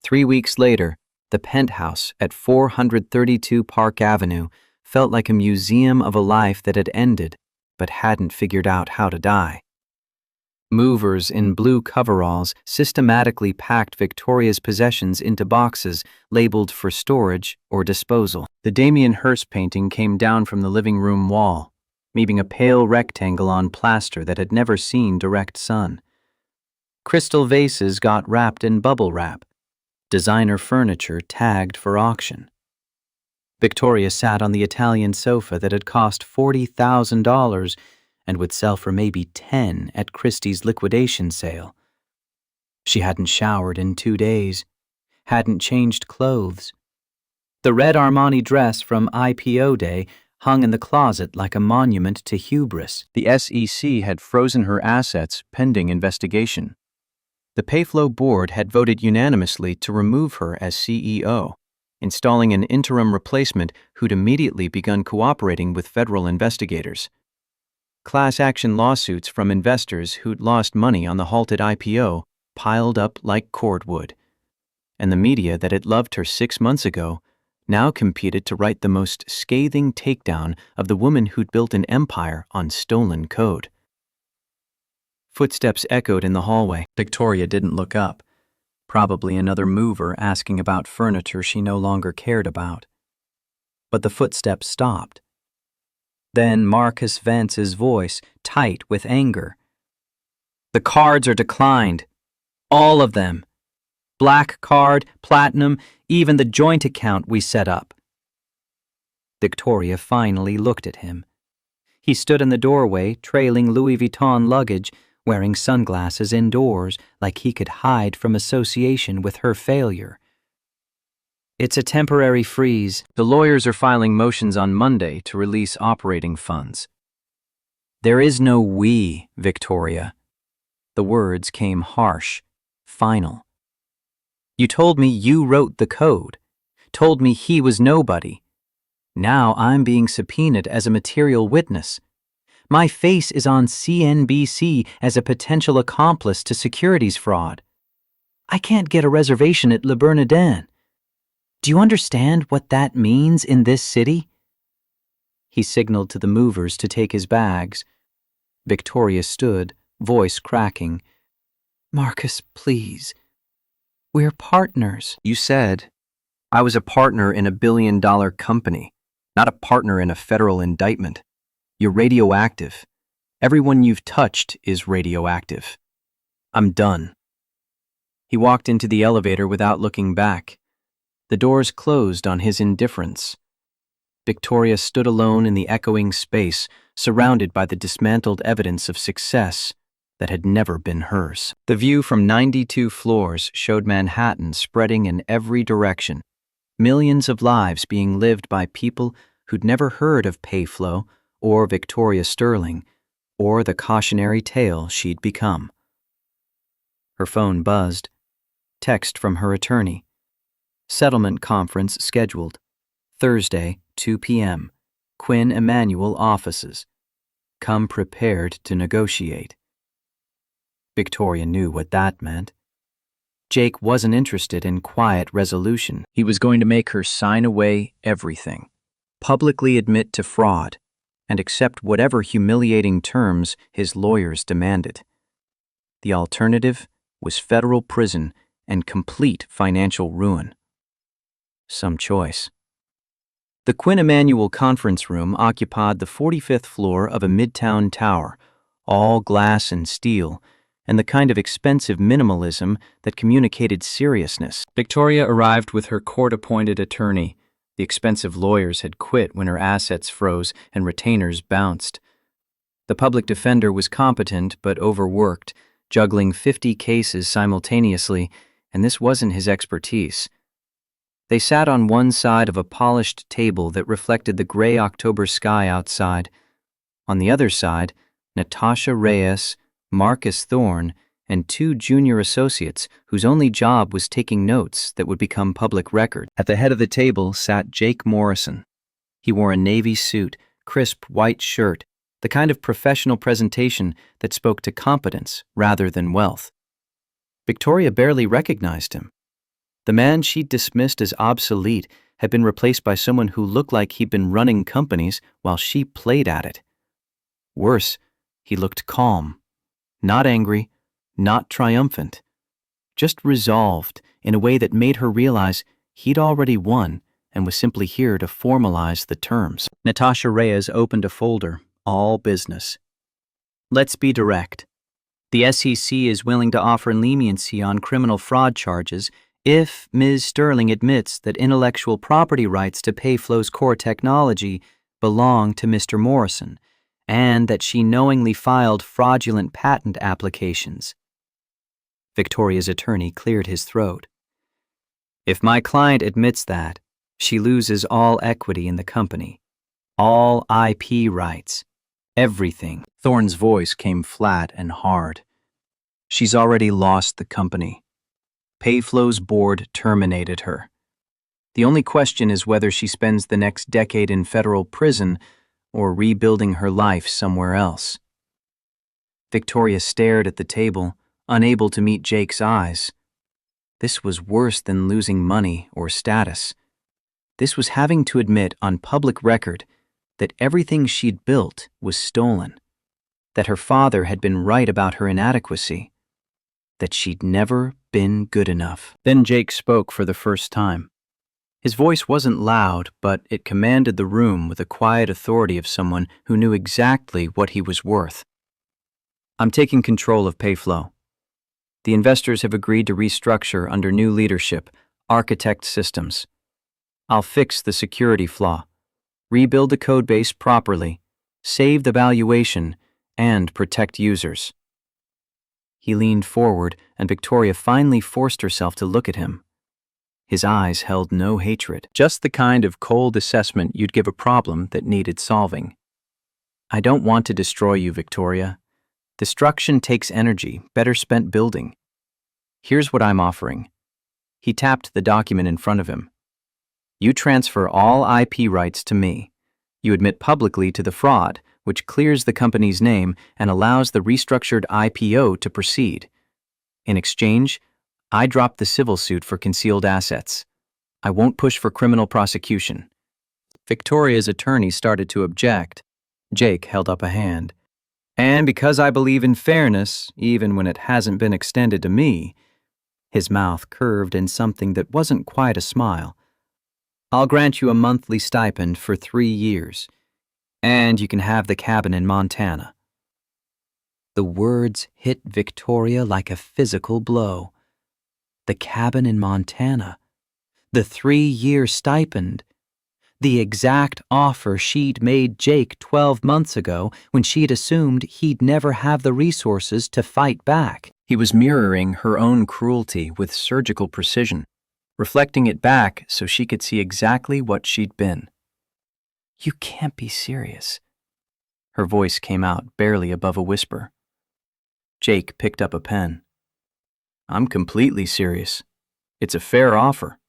3 weeks later, the penthouse at 432 Park Avenue felt like a museum of a life that had ended but hadn't figured out how to die. Movers in blue coveralls systematically packed Victoria's possessions into boxes labeled for storage or disposal. The Damien Hirst painting came down from the living room wall, leaving a pale rectangle on plaster that had never seen direct sun. Crystal vases got wrapped in bubble wrap, designer furniture tagged for auction. Victoria sat on the Italian sofa that had cost $40,000 and would sell for maybe $10,000 at Christie's liquidation sale. She hadn't showered in 2 days, hadn't changed clothes. The red Armani dress from IPO day hung in the closet like a monument to hubris. The SEC had frozen her assets pending investigation. The Payflow board had voted unanimously to remove her as CEO, installing an interim replacement who'd immediately begun cooperating with federal investigators. Class action lawsuits from investors who'd lost money on the halted IPO piled up like cordwood. And the media that had loved her 6 months ago now competed to write the most scathing takedown of the woman who'd built an empire on stolen code. Footsteps echoed in the hallway. Victoria didn't look up. Probably another mover asking about furniture she no longer cared about. But the footsteps stopped. Then Marcus Vance's voice, tight with anger. The cards are declined. All of them. Black card, platinum, even the joint account we set up. Victoria finally looked at him. He stood in the doorway, trailing Louis Vuitton luggage, wearing sunglasses indoors like he could hide from association with her failure. It's a temporary freeze. The lawyers are filing motions on Monday to release operating funds. There is no we, Victoria. The words came harsh, final. You told me you wrote the code, told me he was nobody. Now I'm being subpoenaed as a material witness. My face is on CNBC as a potential accomplice to securities fraud. I can't get a reservation at Le Bernardin. Do you understand what that means in this city? He signaled to the movers to take his bags. Victoria stood, voice cracking. Marcus, please. We're partners. You said I was a partner in a billion-dollar company, not a partner in a federal indictment. You're radioactive. Everyone you've touched is radioactive. I'm done. He walked into the elevator without looking back. The doors closed on his indifference. Victoria stood alone in the echoing space, surrounded by the dismantled evidence of success that had never been hers. The view from 92 floors showed Manhattan spreading in every direction, millions of lives being lived by people who'd never heard of Payflow or Victoria Sterling or the cautionary tale she'd become. Her phone buzzed. Text from her attorney. Settlement conference scheduled. Thursday, 2 p.m. Quinn Emanuel offices. Come prepared to negotiate. Victoria knew what that meant. Jake wasn't interested in quiet resolution. He was going to make her sign away everything, publicly admit to fraud, and accept whatever humiliating terms his lawyers demanded. The alternative was federal prison and complete financial ruin. Some choice. The Quinn Emanuel conference room occupied the 45th floor of a midtown tower, all glass and steel, and the kind of expensive minimalism that communicated seriousness. Victoria arrived with her court-appointed attorney. The expensive lawyers had quit when her assets froze and retainers bounced. The public defender was competent but overworked, juggling 50 cases simultaneously, and this wasn't his expertise. They sat on one side of a polished table that reflected the gray October sky outside. On the other side, Natasha Reyes, Marcus Thorne, and 2 junior associates whose only job was taking notes that would become public record. At the head of the table sat Jake Morrison. He wore a navy suit, crisp white shirt, the kind of professional presentation that spoke to competence rather than wealth. Victoria barely recognized him. The man she'd dismissed as obsolete had been replaced by someone who looked like he'd been running companies while she played at it. Worse, he looked calm, not angry, not triumphant, just resolved in a way that made her realize he'd already won and was simply here to formalize the terms. Natasha Reyes opened a folder, all business. Let's be direct. The SEC is willing to offer leniency on criminal fraud charges if Ms. Sterling admits that intellectual property rights to Payflow's core technology belong to Mr. Morrison, and that she knowingly filed fraudulent patent applications. Victoria's attorney cleared his throat. If my client admits that, she loses all equity in the company, all IP rights, everything. Thorne's voice came flat and hard. She's already lost the company. Payflow's board terminated her. The only question is whether she spends the next decade in federal prison or rebuilding her life somewhere else. Victoria stared at the table, unable to meet Jake's eyes. This was worse than losing money or status. This was having to admit on public record that everything she'd built was stolen, that her father had been right about her inadequacy, that she'd never been good enough. Then Jake spoke for the first time. His voice wasn't loud, but it commanded the room with the quiet authority of someone who knew exactly what he was worth. I'm taking control of Payflow. The investors have agreed to restructure under new leadership, Architect Systems. I'll fix the security flaw, rebuild the codebase properly, save the valuation, and protect users. He leaned forward, and Victoria finally forced herself to look at him. His eyes held no hatred, just the kind of cold assessment you'd give a problem that needed solving. I don't want to destroy you, Victoria. Destruction takes energy, better spent building. Here's what I'm offering. He tapped the document in front of him. You transfer all IP rights to me. You admit publicly to the fraud, which clears the company's name and allows the restructured IPO to proceed. In exchange, I drop the civil suit for concealed assets. I won't push for criminal prosecution. Victoria's attorney started to object. Jake held up a hand. And because I believe in fairness, even when it hasn't been extended to me, his mouth curved in something that wasn't quite a smile. I'll grant you a monthly stipend for 3 years, and you can have the cabin in Montana. The words hit Victoria like a physical blow. The cabin in Montana, the 3-year stipend, the exact offer she'd made Jake 12 months ago when she'd assumed he'd never have the resources to fight back. He was mirroring her own cruelty with surgical precision, reflecting it back so she could see exactly what she'd been. "You can't be serious." Her voice came out barely above a whisper. Jake picked up a pen. "I'm completely serious. It's a fair offer.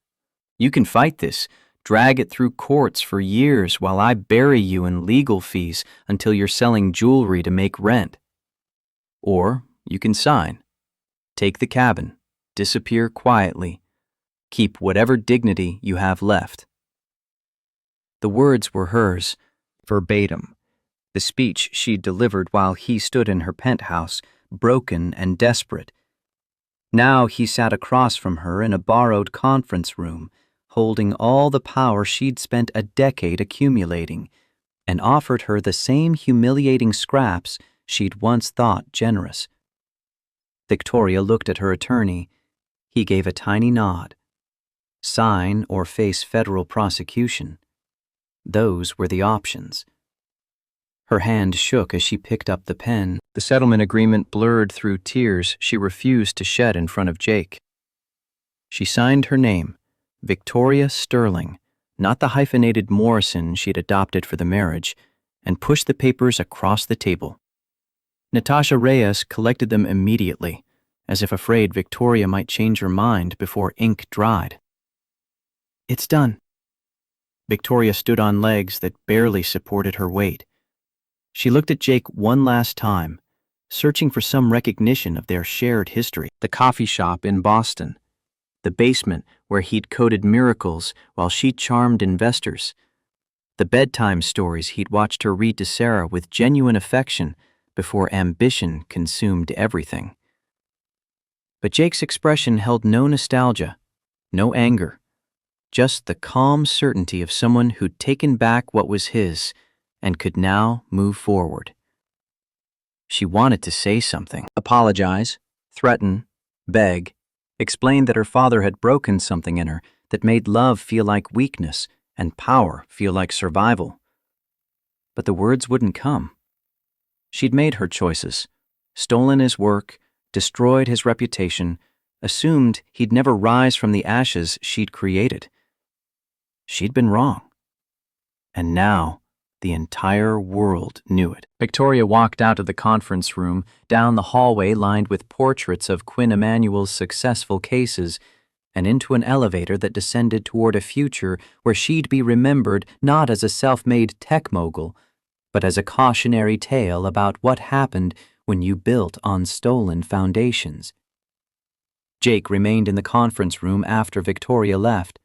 You can fight this, drag it through courts for years while I bury you in legal fees until you're selling jewelry to make rent. Or you can sign, take the cabin, disappear quietly, keep whatever dignity you have left." The words were hers, verbatim, the speech she'd delivered while he stood in her penthouse, broken and desperate. Now he sat across from her in a borrowed conference room, holding all the power she'd spent a decade accumulating, and offered her the same humiliating scraps she'd once thought generous. Victoria looked at her attorney. He gave a tiny nod. Sign or face federal prosecution. Those were the options. Her hand shook as she picked up the pen. The settlement agreement blurred through tears she refused to shed in front of Jake. She signed her name, Victoria Sterling, not the hyphenated Morrison she'd adopted for the marriage, and pushed the papers across the table. Natasha Reyes collected them immediately, as if afraid Victoria might change her mind before ink dried. "It's done." Victoria stood on legs that barely supported her weight. She looked at Jake one last time, searching for some recognition of their shared history. The coffee shop in Boston, the basement where he'd coded miracles while she charmed investors, the bedtime stories he'd watched her read to Sarah with genuine affection before ambition consumed everything. But Jake's expression held no nostalgia, no anger, just the calm certainty of someone who'd taken back what was his and could now move forward. She wanted to say something, apologize, threaten, beg, explain that her father had broken something in her that made love feel like weakness and power feel like survival. But the words wouldn't come. She'd made her choices, stolen his work, destroyed his reputation, assumed he'd never rise from the ashes she'd created. She'd been wrong. And now, the entire world knew it. Victoria walked out of the conference room, down the hallway lined with portraits of Quinn Emanuel's successful cases, and into an elevator that descended toward a future where she'd be remembered not as a self-made tech mogul, but as a cautionary tale about what happened when you built on stolen foundations. Jake remained in the conference room after Victoria left.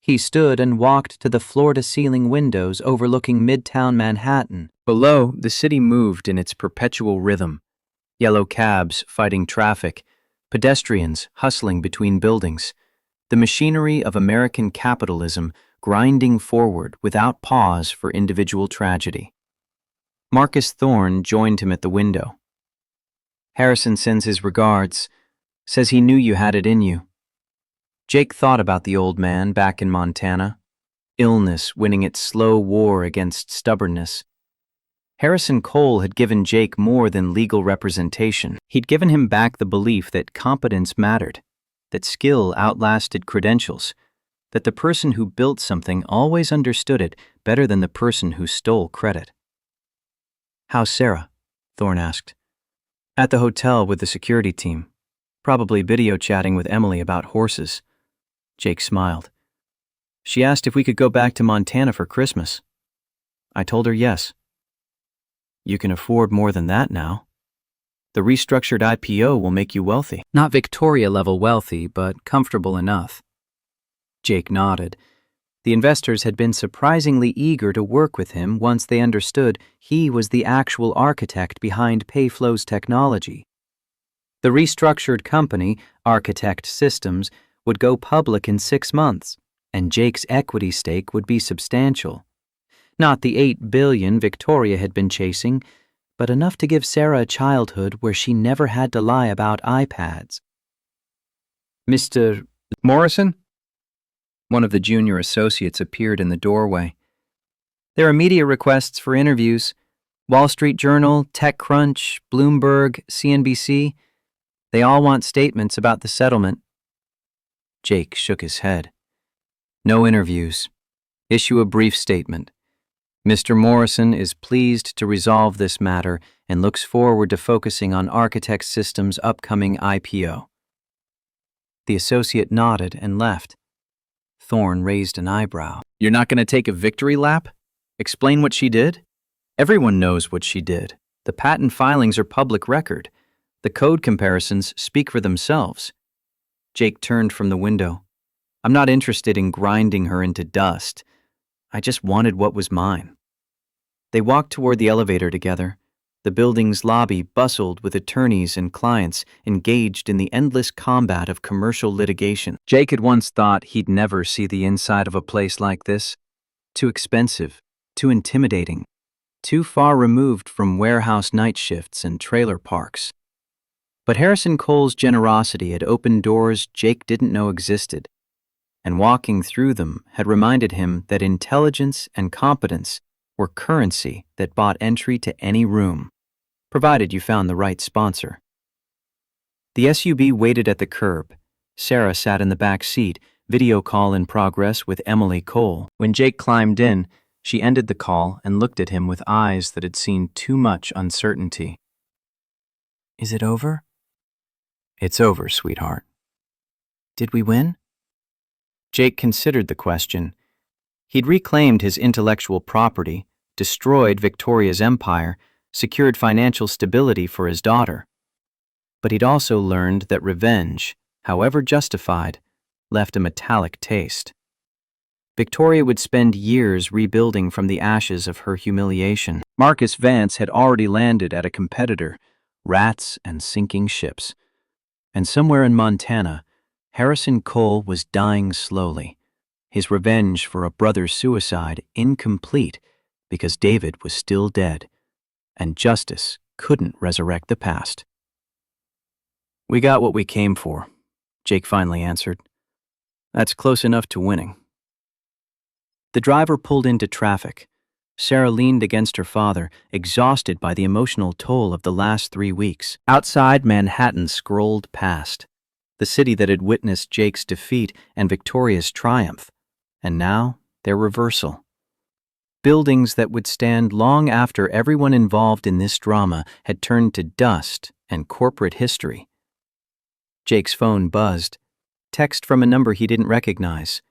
He stood and walked to the floor-to-ceiling windows overlooking Midtown Manhattan. Below, the city moved in its perpetual rhythm. Yellow cabs fighting traffic, pedestrians hustling between buildings, the machinery of American capitalism grinding forward without pause for individual tragedy. Marcus Thorne joined him at the window. "Harrison sends his regards, says he knew you had it in you." Jake thought about the old man back in Montana, illness winning its slow war against stubbornness. Harrison Cole had given Jake more than legal representation. He'd given him back the belief that competence mattered, that skill outlasted credentials, that the person who built something always understood it better than the person who stole credit. "How's Sarah?" Thorne asked. "At the hotel with the security team, probably video chatting with Emily about horses." Jake smiled. "She asked if we could go back to Montana for Christmas. I told her yes." "You can afford more than that now. The restructured IPO will make you wealthy." "Not Victoria-level wealthy, but comfortable enough." Jake nodded. The investors had been surprisingly eager to work with him once they understood he was the actual architect behind Payflow's technology. The restructured company, Architect Systems, would go public in 6 months, and Jake's equity stake would be substantial. Not the $8 billion Victoria had been chasing, but enough to give Sarah a childhood where she never had to lie about iPads. Mr. Morrison? One of the junior associates appeared in the doorway. There are media requests for interviews. Wall Street Journal, TechCrunch, Bloomberg, CNBC. They all want statements about the settlement. Jake shook his head. No interviews. Issue a brief statement. Mr. Morrison is pleased to resolve this matter and looks forward to focusing on Architect Systems' upcoming IPO. The associate nodded and left. Thorne raised an eyebrow. You're not going to take a victory lap? Explain what she did? Everyone knows what she did. The patent filings are public record. The code comparisons speak for themselves. Jake turned from the window. I'm not interested in grinding her into dust. I just wanted what was mine. They walked toward the elevator together. The building's lobby bustled with attorneys and clients engaged in the endless combat of commercial litigation. Jake had once thought he'd never see the inside of a place like this. Too expensive, too intimidating, too far removed from warehouse night shifts and trailer parks. But Harrison Cole's generosity had opened doors Jake didn't know existed, and walking through them had reminded him that intelligence and competence were currency that bought entry to any room, provided you found the right sponsor. The SUV waited at the curb. Sarah sat in the back seat, video call in progress with Emily Cole. When Jake climbed in, she ended the call and looked at him with eyes that had seen too much uncertainty. Is it over? It's over, sweetheart. Did we win? Jake considered the question. He'd reclaimed his intellectual property, destroyed Victoria's empire, secured financial stability for his daughter. But he'd also learned that revenge, however justified, left a metallic taste. Victoria would spend years rebuilding from the ashes of her humiliation. Marcus Vance had already landed at a competitor, rats and sinking ships. And somewhere in Montana, Harrison Cole was dying slowly, his revenge for a brother's suicide incomplete because David was still dead, and justice couldn't resurrect the past. We got what we came for, Jake finally answered. That's close enough to winning. The driver pulled into traffic. Sarah leaned against her father, exhausted by the emotional toll of the last 3 weeks. Outside, Manhattan scrolled past, the city that had witnessed Jake's defeat and Victoria's triumph, and now their reversal. Buildings that would stand long after everyone involved in this drama had turned to dust and corporate history. Jake's phone buzzed. Text from a number he didn't recognize.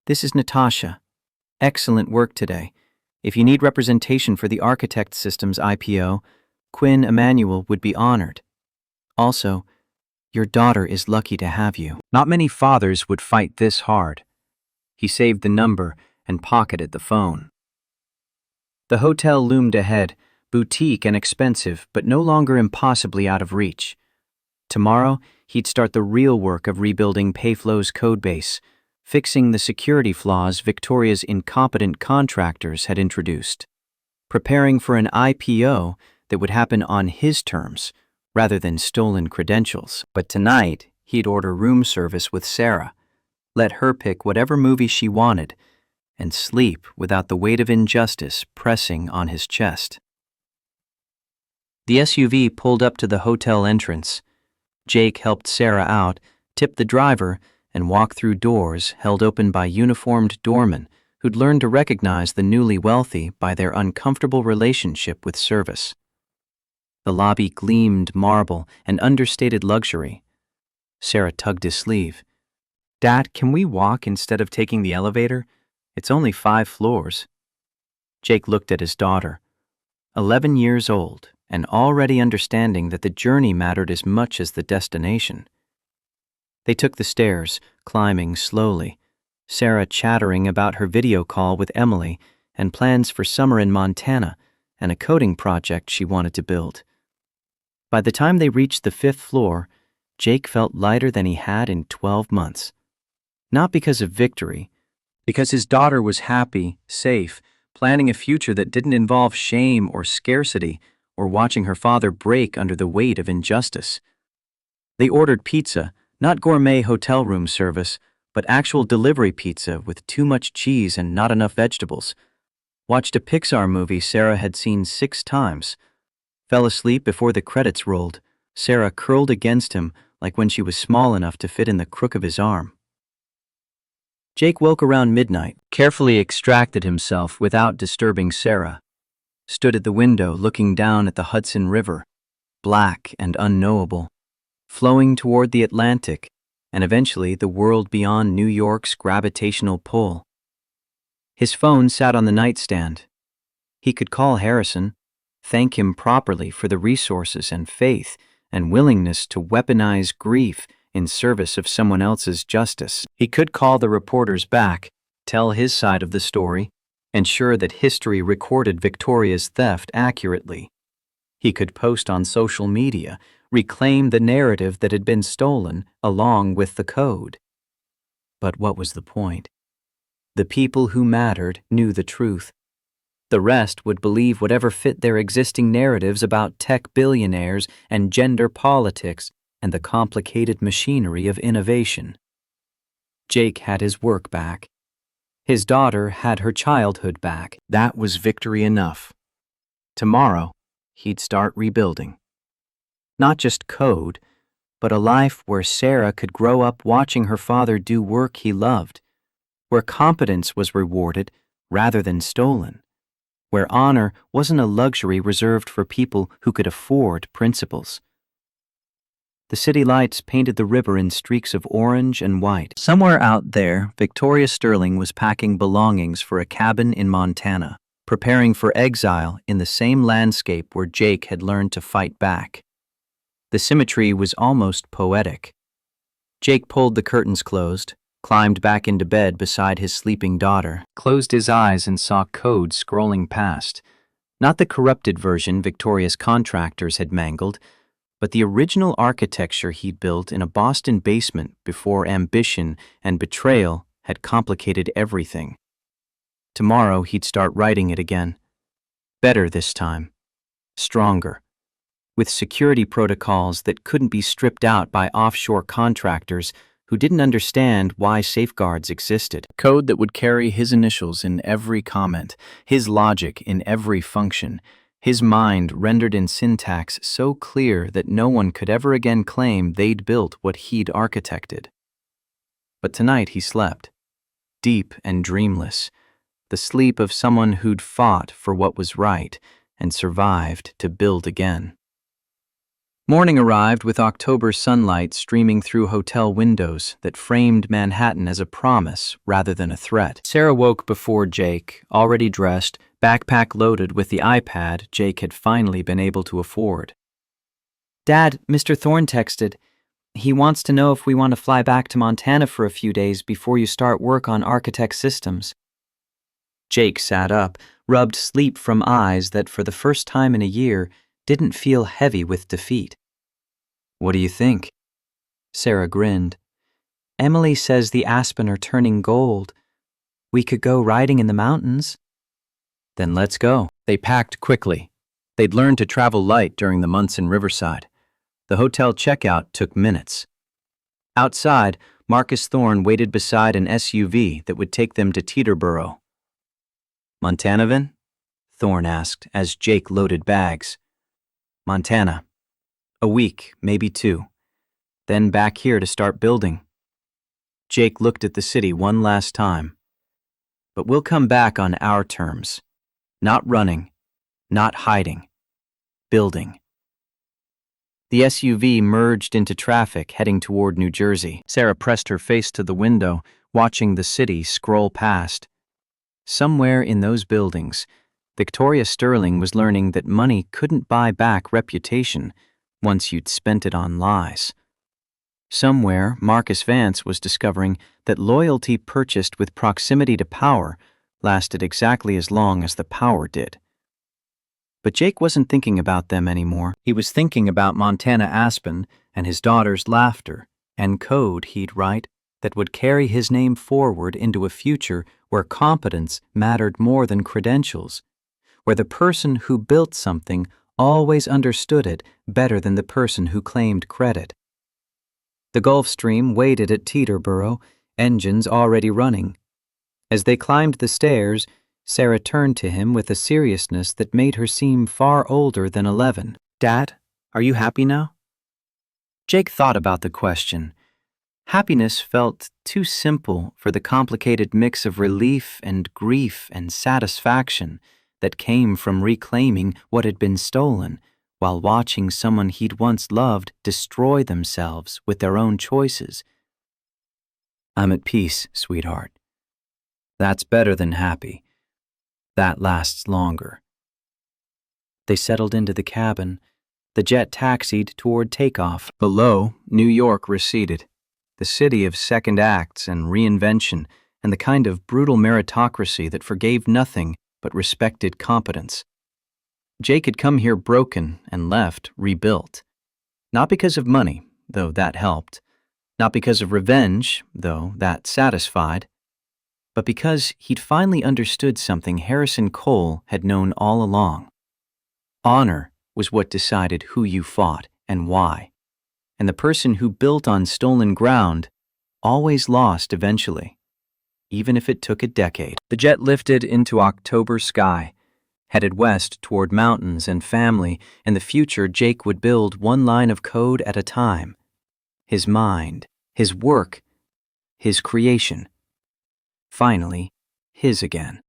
This is Natasha. Excellent work today. If you need representation for the Architect Systems IPO, Quinn Emanuel would be honored. Also, your daughter is lucky to have you. Not many fathers would fight this hard. He saved the number and pocketed the phone. The hotel loomed ahead, boutique and expensive, but no longer impossibly out of reach. Tomorrow, he'd start the real work of rebuilding Payflow's codebase, fixing the security flaws Victoria's incompetent contractors had introduced, preparing for an IPO that would happen on his terms rather than stolen credentials. But tonight, he'd order room service with Sarah, let her pick whatever movie she wanted, and sleep without the weight of injustice pressing on his chest. The SUV pulled up to the hotel entrance. Jake helped Sarah out, tipped the driver, and walked through doors held open by uniformed doormen who'd learned to recognize the newly wealthy by their uncomfortable relationship with service. The lobby gleamed marble and understated luxury. Sarah tugged his sleeve. Dad, can we walk instead of taking the elevator? It's only 5 floors. Jake looked at his daughter, 11 years old, and already understanding that the journey mattered as much as the destination. They took the stairs, climbing slowly, Sarah chattering about her video call with Emily and plans for summer in Montana and a coding project she wanted to build. By the time they reached the 5th floor, Jake felt lighter than he had in 12 months. Not because of victory, because his daughter was happy, safe, planning a future that didn't involve shame or scarcity or watching her father break under the weight of injustice. They ordered pizza, not gourmet hotel room service, but actual delivery pizza with too much cheese and not enough vegetables. Watched a Pixar movie Sarah had seen 6 times. Fell asleep before the credits rolled, Sarah curled against him like when she was small enough to fit in the crook of his arm. Jake woke around midnight, carefully extracted himself without disturbing Sarah, stood at the window looking down at the Hudson River, black and unknowable, flowing toward the Atlantic and eventually the world beyond New York's gravitational pull. His phone sat on the nightstand. He could call Harrison, thank him properly for the resources and faith and willingness to weaponize grief in service of someone else's justice. He could call the reporters back, tell his side of the story, ensure that history recorded Victoria's theft accurately. He could post on social media, reclaim the narrative that had been stolen along with the code. But what was the point? The people who mattered knew the truth. The rest would believe whatever fit their existing narratives about tech billionaires and gender politics and the complicated machinery of innovation. Jake had his work back. His daughter had her childhood back. That was victory enough. Tomorrow, he'd start rebuilding. Not just code, but a life where Sarah could grow up watching her father do work he loved, where competence was rewarded rather than stolen, where honor wasn't a luxury reserved for people who could afford principles. The city lights painted the river in streaks of orange and white. Somewhere out there, Victoria Sterling was packing belongings for a cabin in Montana, preparing for exile in the same landscape where Jake had learned to fight back. The symmetry was almost poetic. Jake pulled the curtains closed, climbed back into bed beside his sleeping daughter, closed his eyes and saw code scrolling past. Not the corrupted version Victoria's contractors had mangled, but the original architecture he'd built in a Boston basement before ambition and betrayal had complicated everything. Tomorrow he'd start writing it again. Better this time. Stronger. With security protocols that couldn't be stripped out by offshore contractors who didn't understand why safeguards existed. Code that would carry his initials in every comment, his logic in every function, his mind rendered in syntax so clear that no one could ever again claim they'd built what he'd architected. But tonight he slept, deep and dreamless, the sleep of someone who'd fought for what was right and survived to build again. Morning arrived with October sunlight streaming through hotel windows that framed Manhattan as a promise rather than a threat. Sarah woke before Jake, already dressed, backpack loaded with the iPad Jake had finally been able to afford. Dad, Mr. Thorne texted. He wants to know if we want to fly back to Montana for a few days before you start work on Architect Systems. Jake sat up, rubbed sleep from eyes that for the first time in a year didn't feel heavy with defeat. What do you think? Sarah grinned. Emily says the aspen are turning gold. We could go riding in the mountains. Then let's go. They packed quickly. They'd learned to travel light during the months in Riverside. The hotel checkout took minutes. Outside, Marcus Thorne waited beside an SUV that would take them to Teterboro. Montanavin? Thorne asked as Jake loaded bags. Montana. A week, maybe 2. Then back here to start building. Jake looked at the city one last time. But we'll come back on our terms. Not running, not hiding, building. The SUV merged into traffic heading toward New Jersey. Sarah pressed her face to the window, watching the city scroll past. Somewhere in those buildings, Victoria Sterling was learning that money couldn't buy back reputation once you'd spent it on lies. Somewhere, Marcus Vance was discovering that loyalty purchased with proximity to power lasted exactly as long as the power did. But Jake wasn't thinking about them anymore. He was thinking about Montana Aspen and his daughter's laughter and code he'd write that would carry his name forward into a future where competence mattered more than credentials, where the person who built something always understood it better than the person who claimed credit. The Gulf Stream waited at Teterboro, engines already running. As they climbed the stairs, Sarah turned to him with a seriousness that made her seem far older than 11. Dad, are you happy now? Jake thought about the question. Happiness felt too simple for the complicated mix of relief and grief and satisfaction that came from reclaiming what had been stolen while watching someone he'd once loved destroy themselves with their own choices. I'm at peace, sweetheart. That's better than happy. That lasts longer. They settled into the cabin. The jet taxied toward takeoff. Below, New York receded, the city of second acts and reinvention and the kind of brutal meritocracy that forgave nothing but respected competence. Jake had come here broken and left rebuilt. Not because of money, though that helped. Not because of revenge, though that satisfied. But because he'd finally understood something Harrison Cole had known all along. Honor was what decided who you fought and why. And the person who built on stolen ground always lost eventually, even if it took a decade. The jet lifted into October sky, headed west toward mountains and family and the future Jake would build one line of code at a time. His mind, his work, his creation. Finally, his again.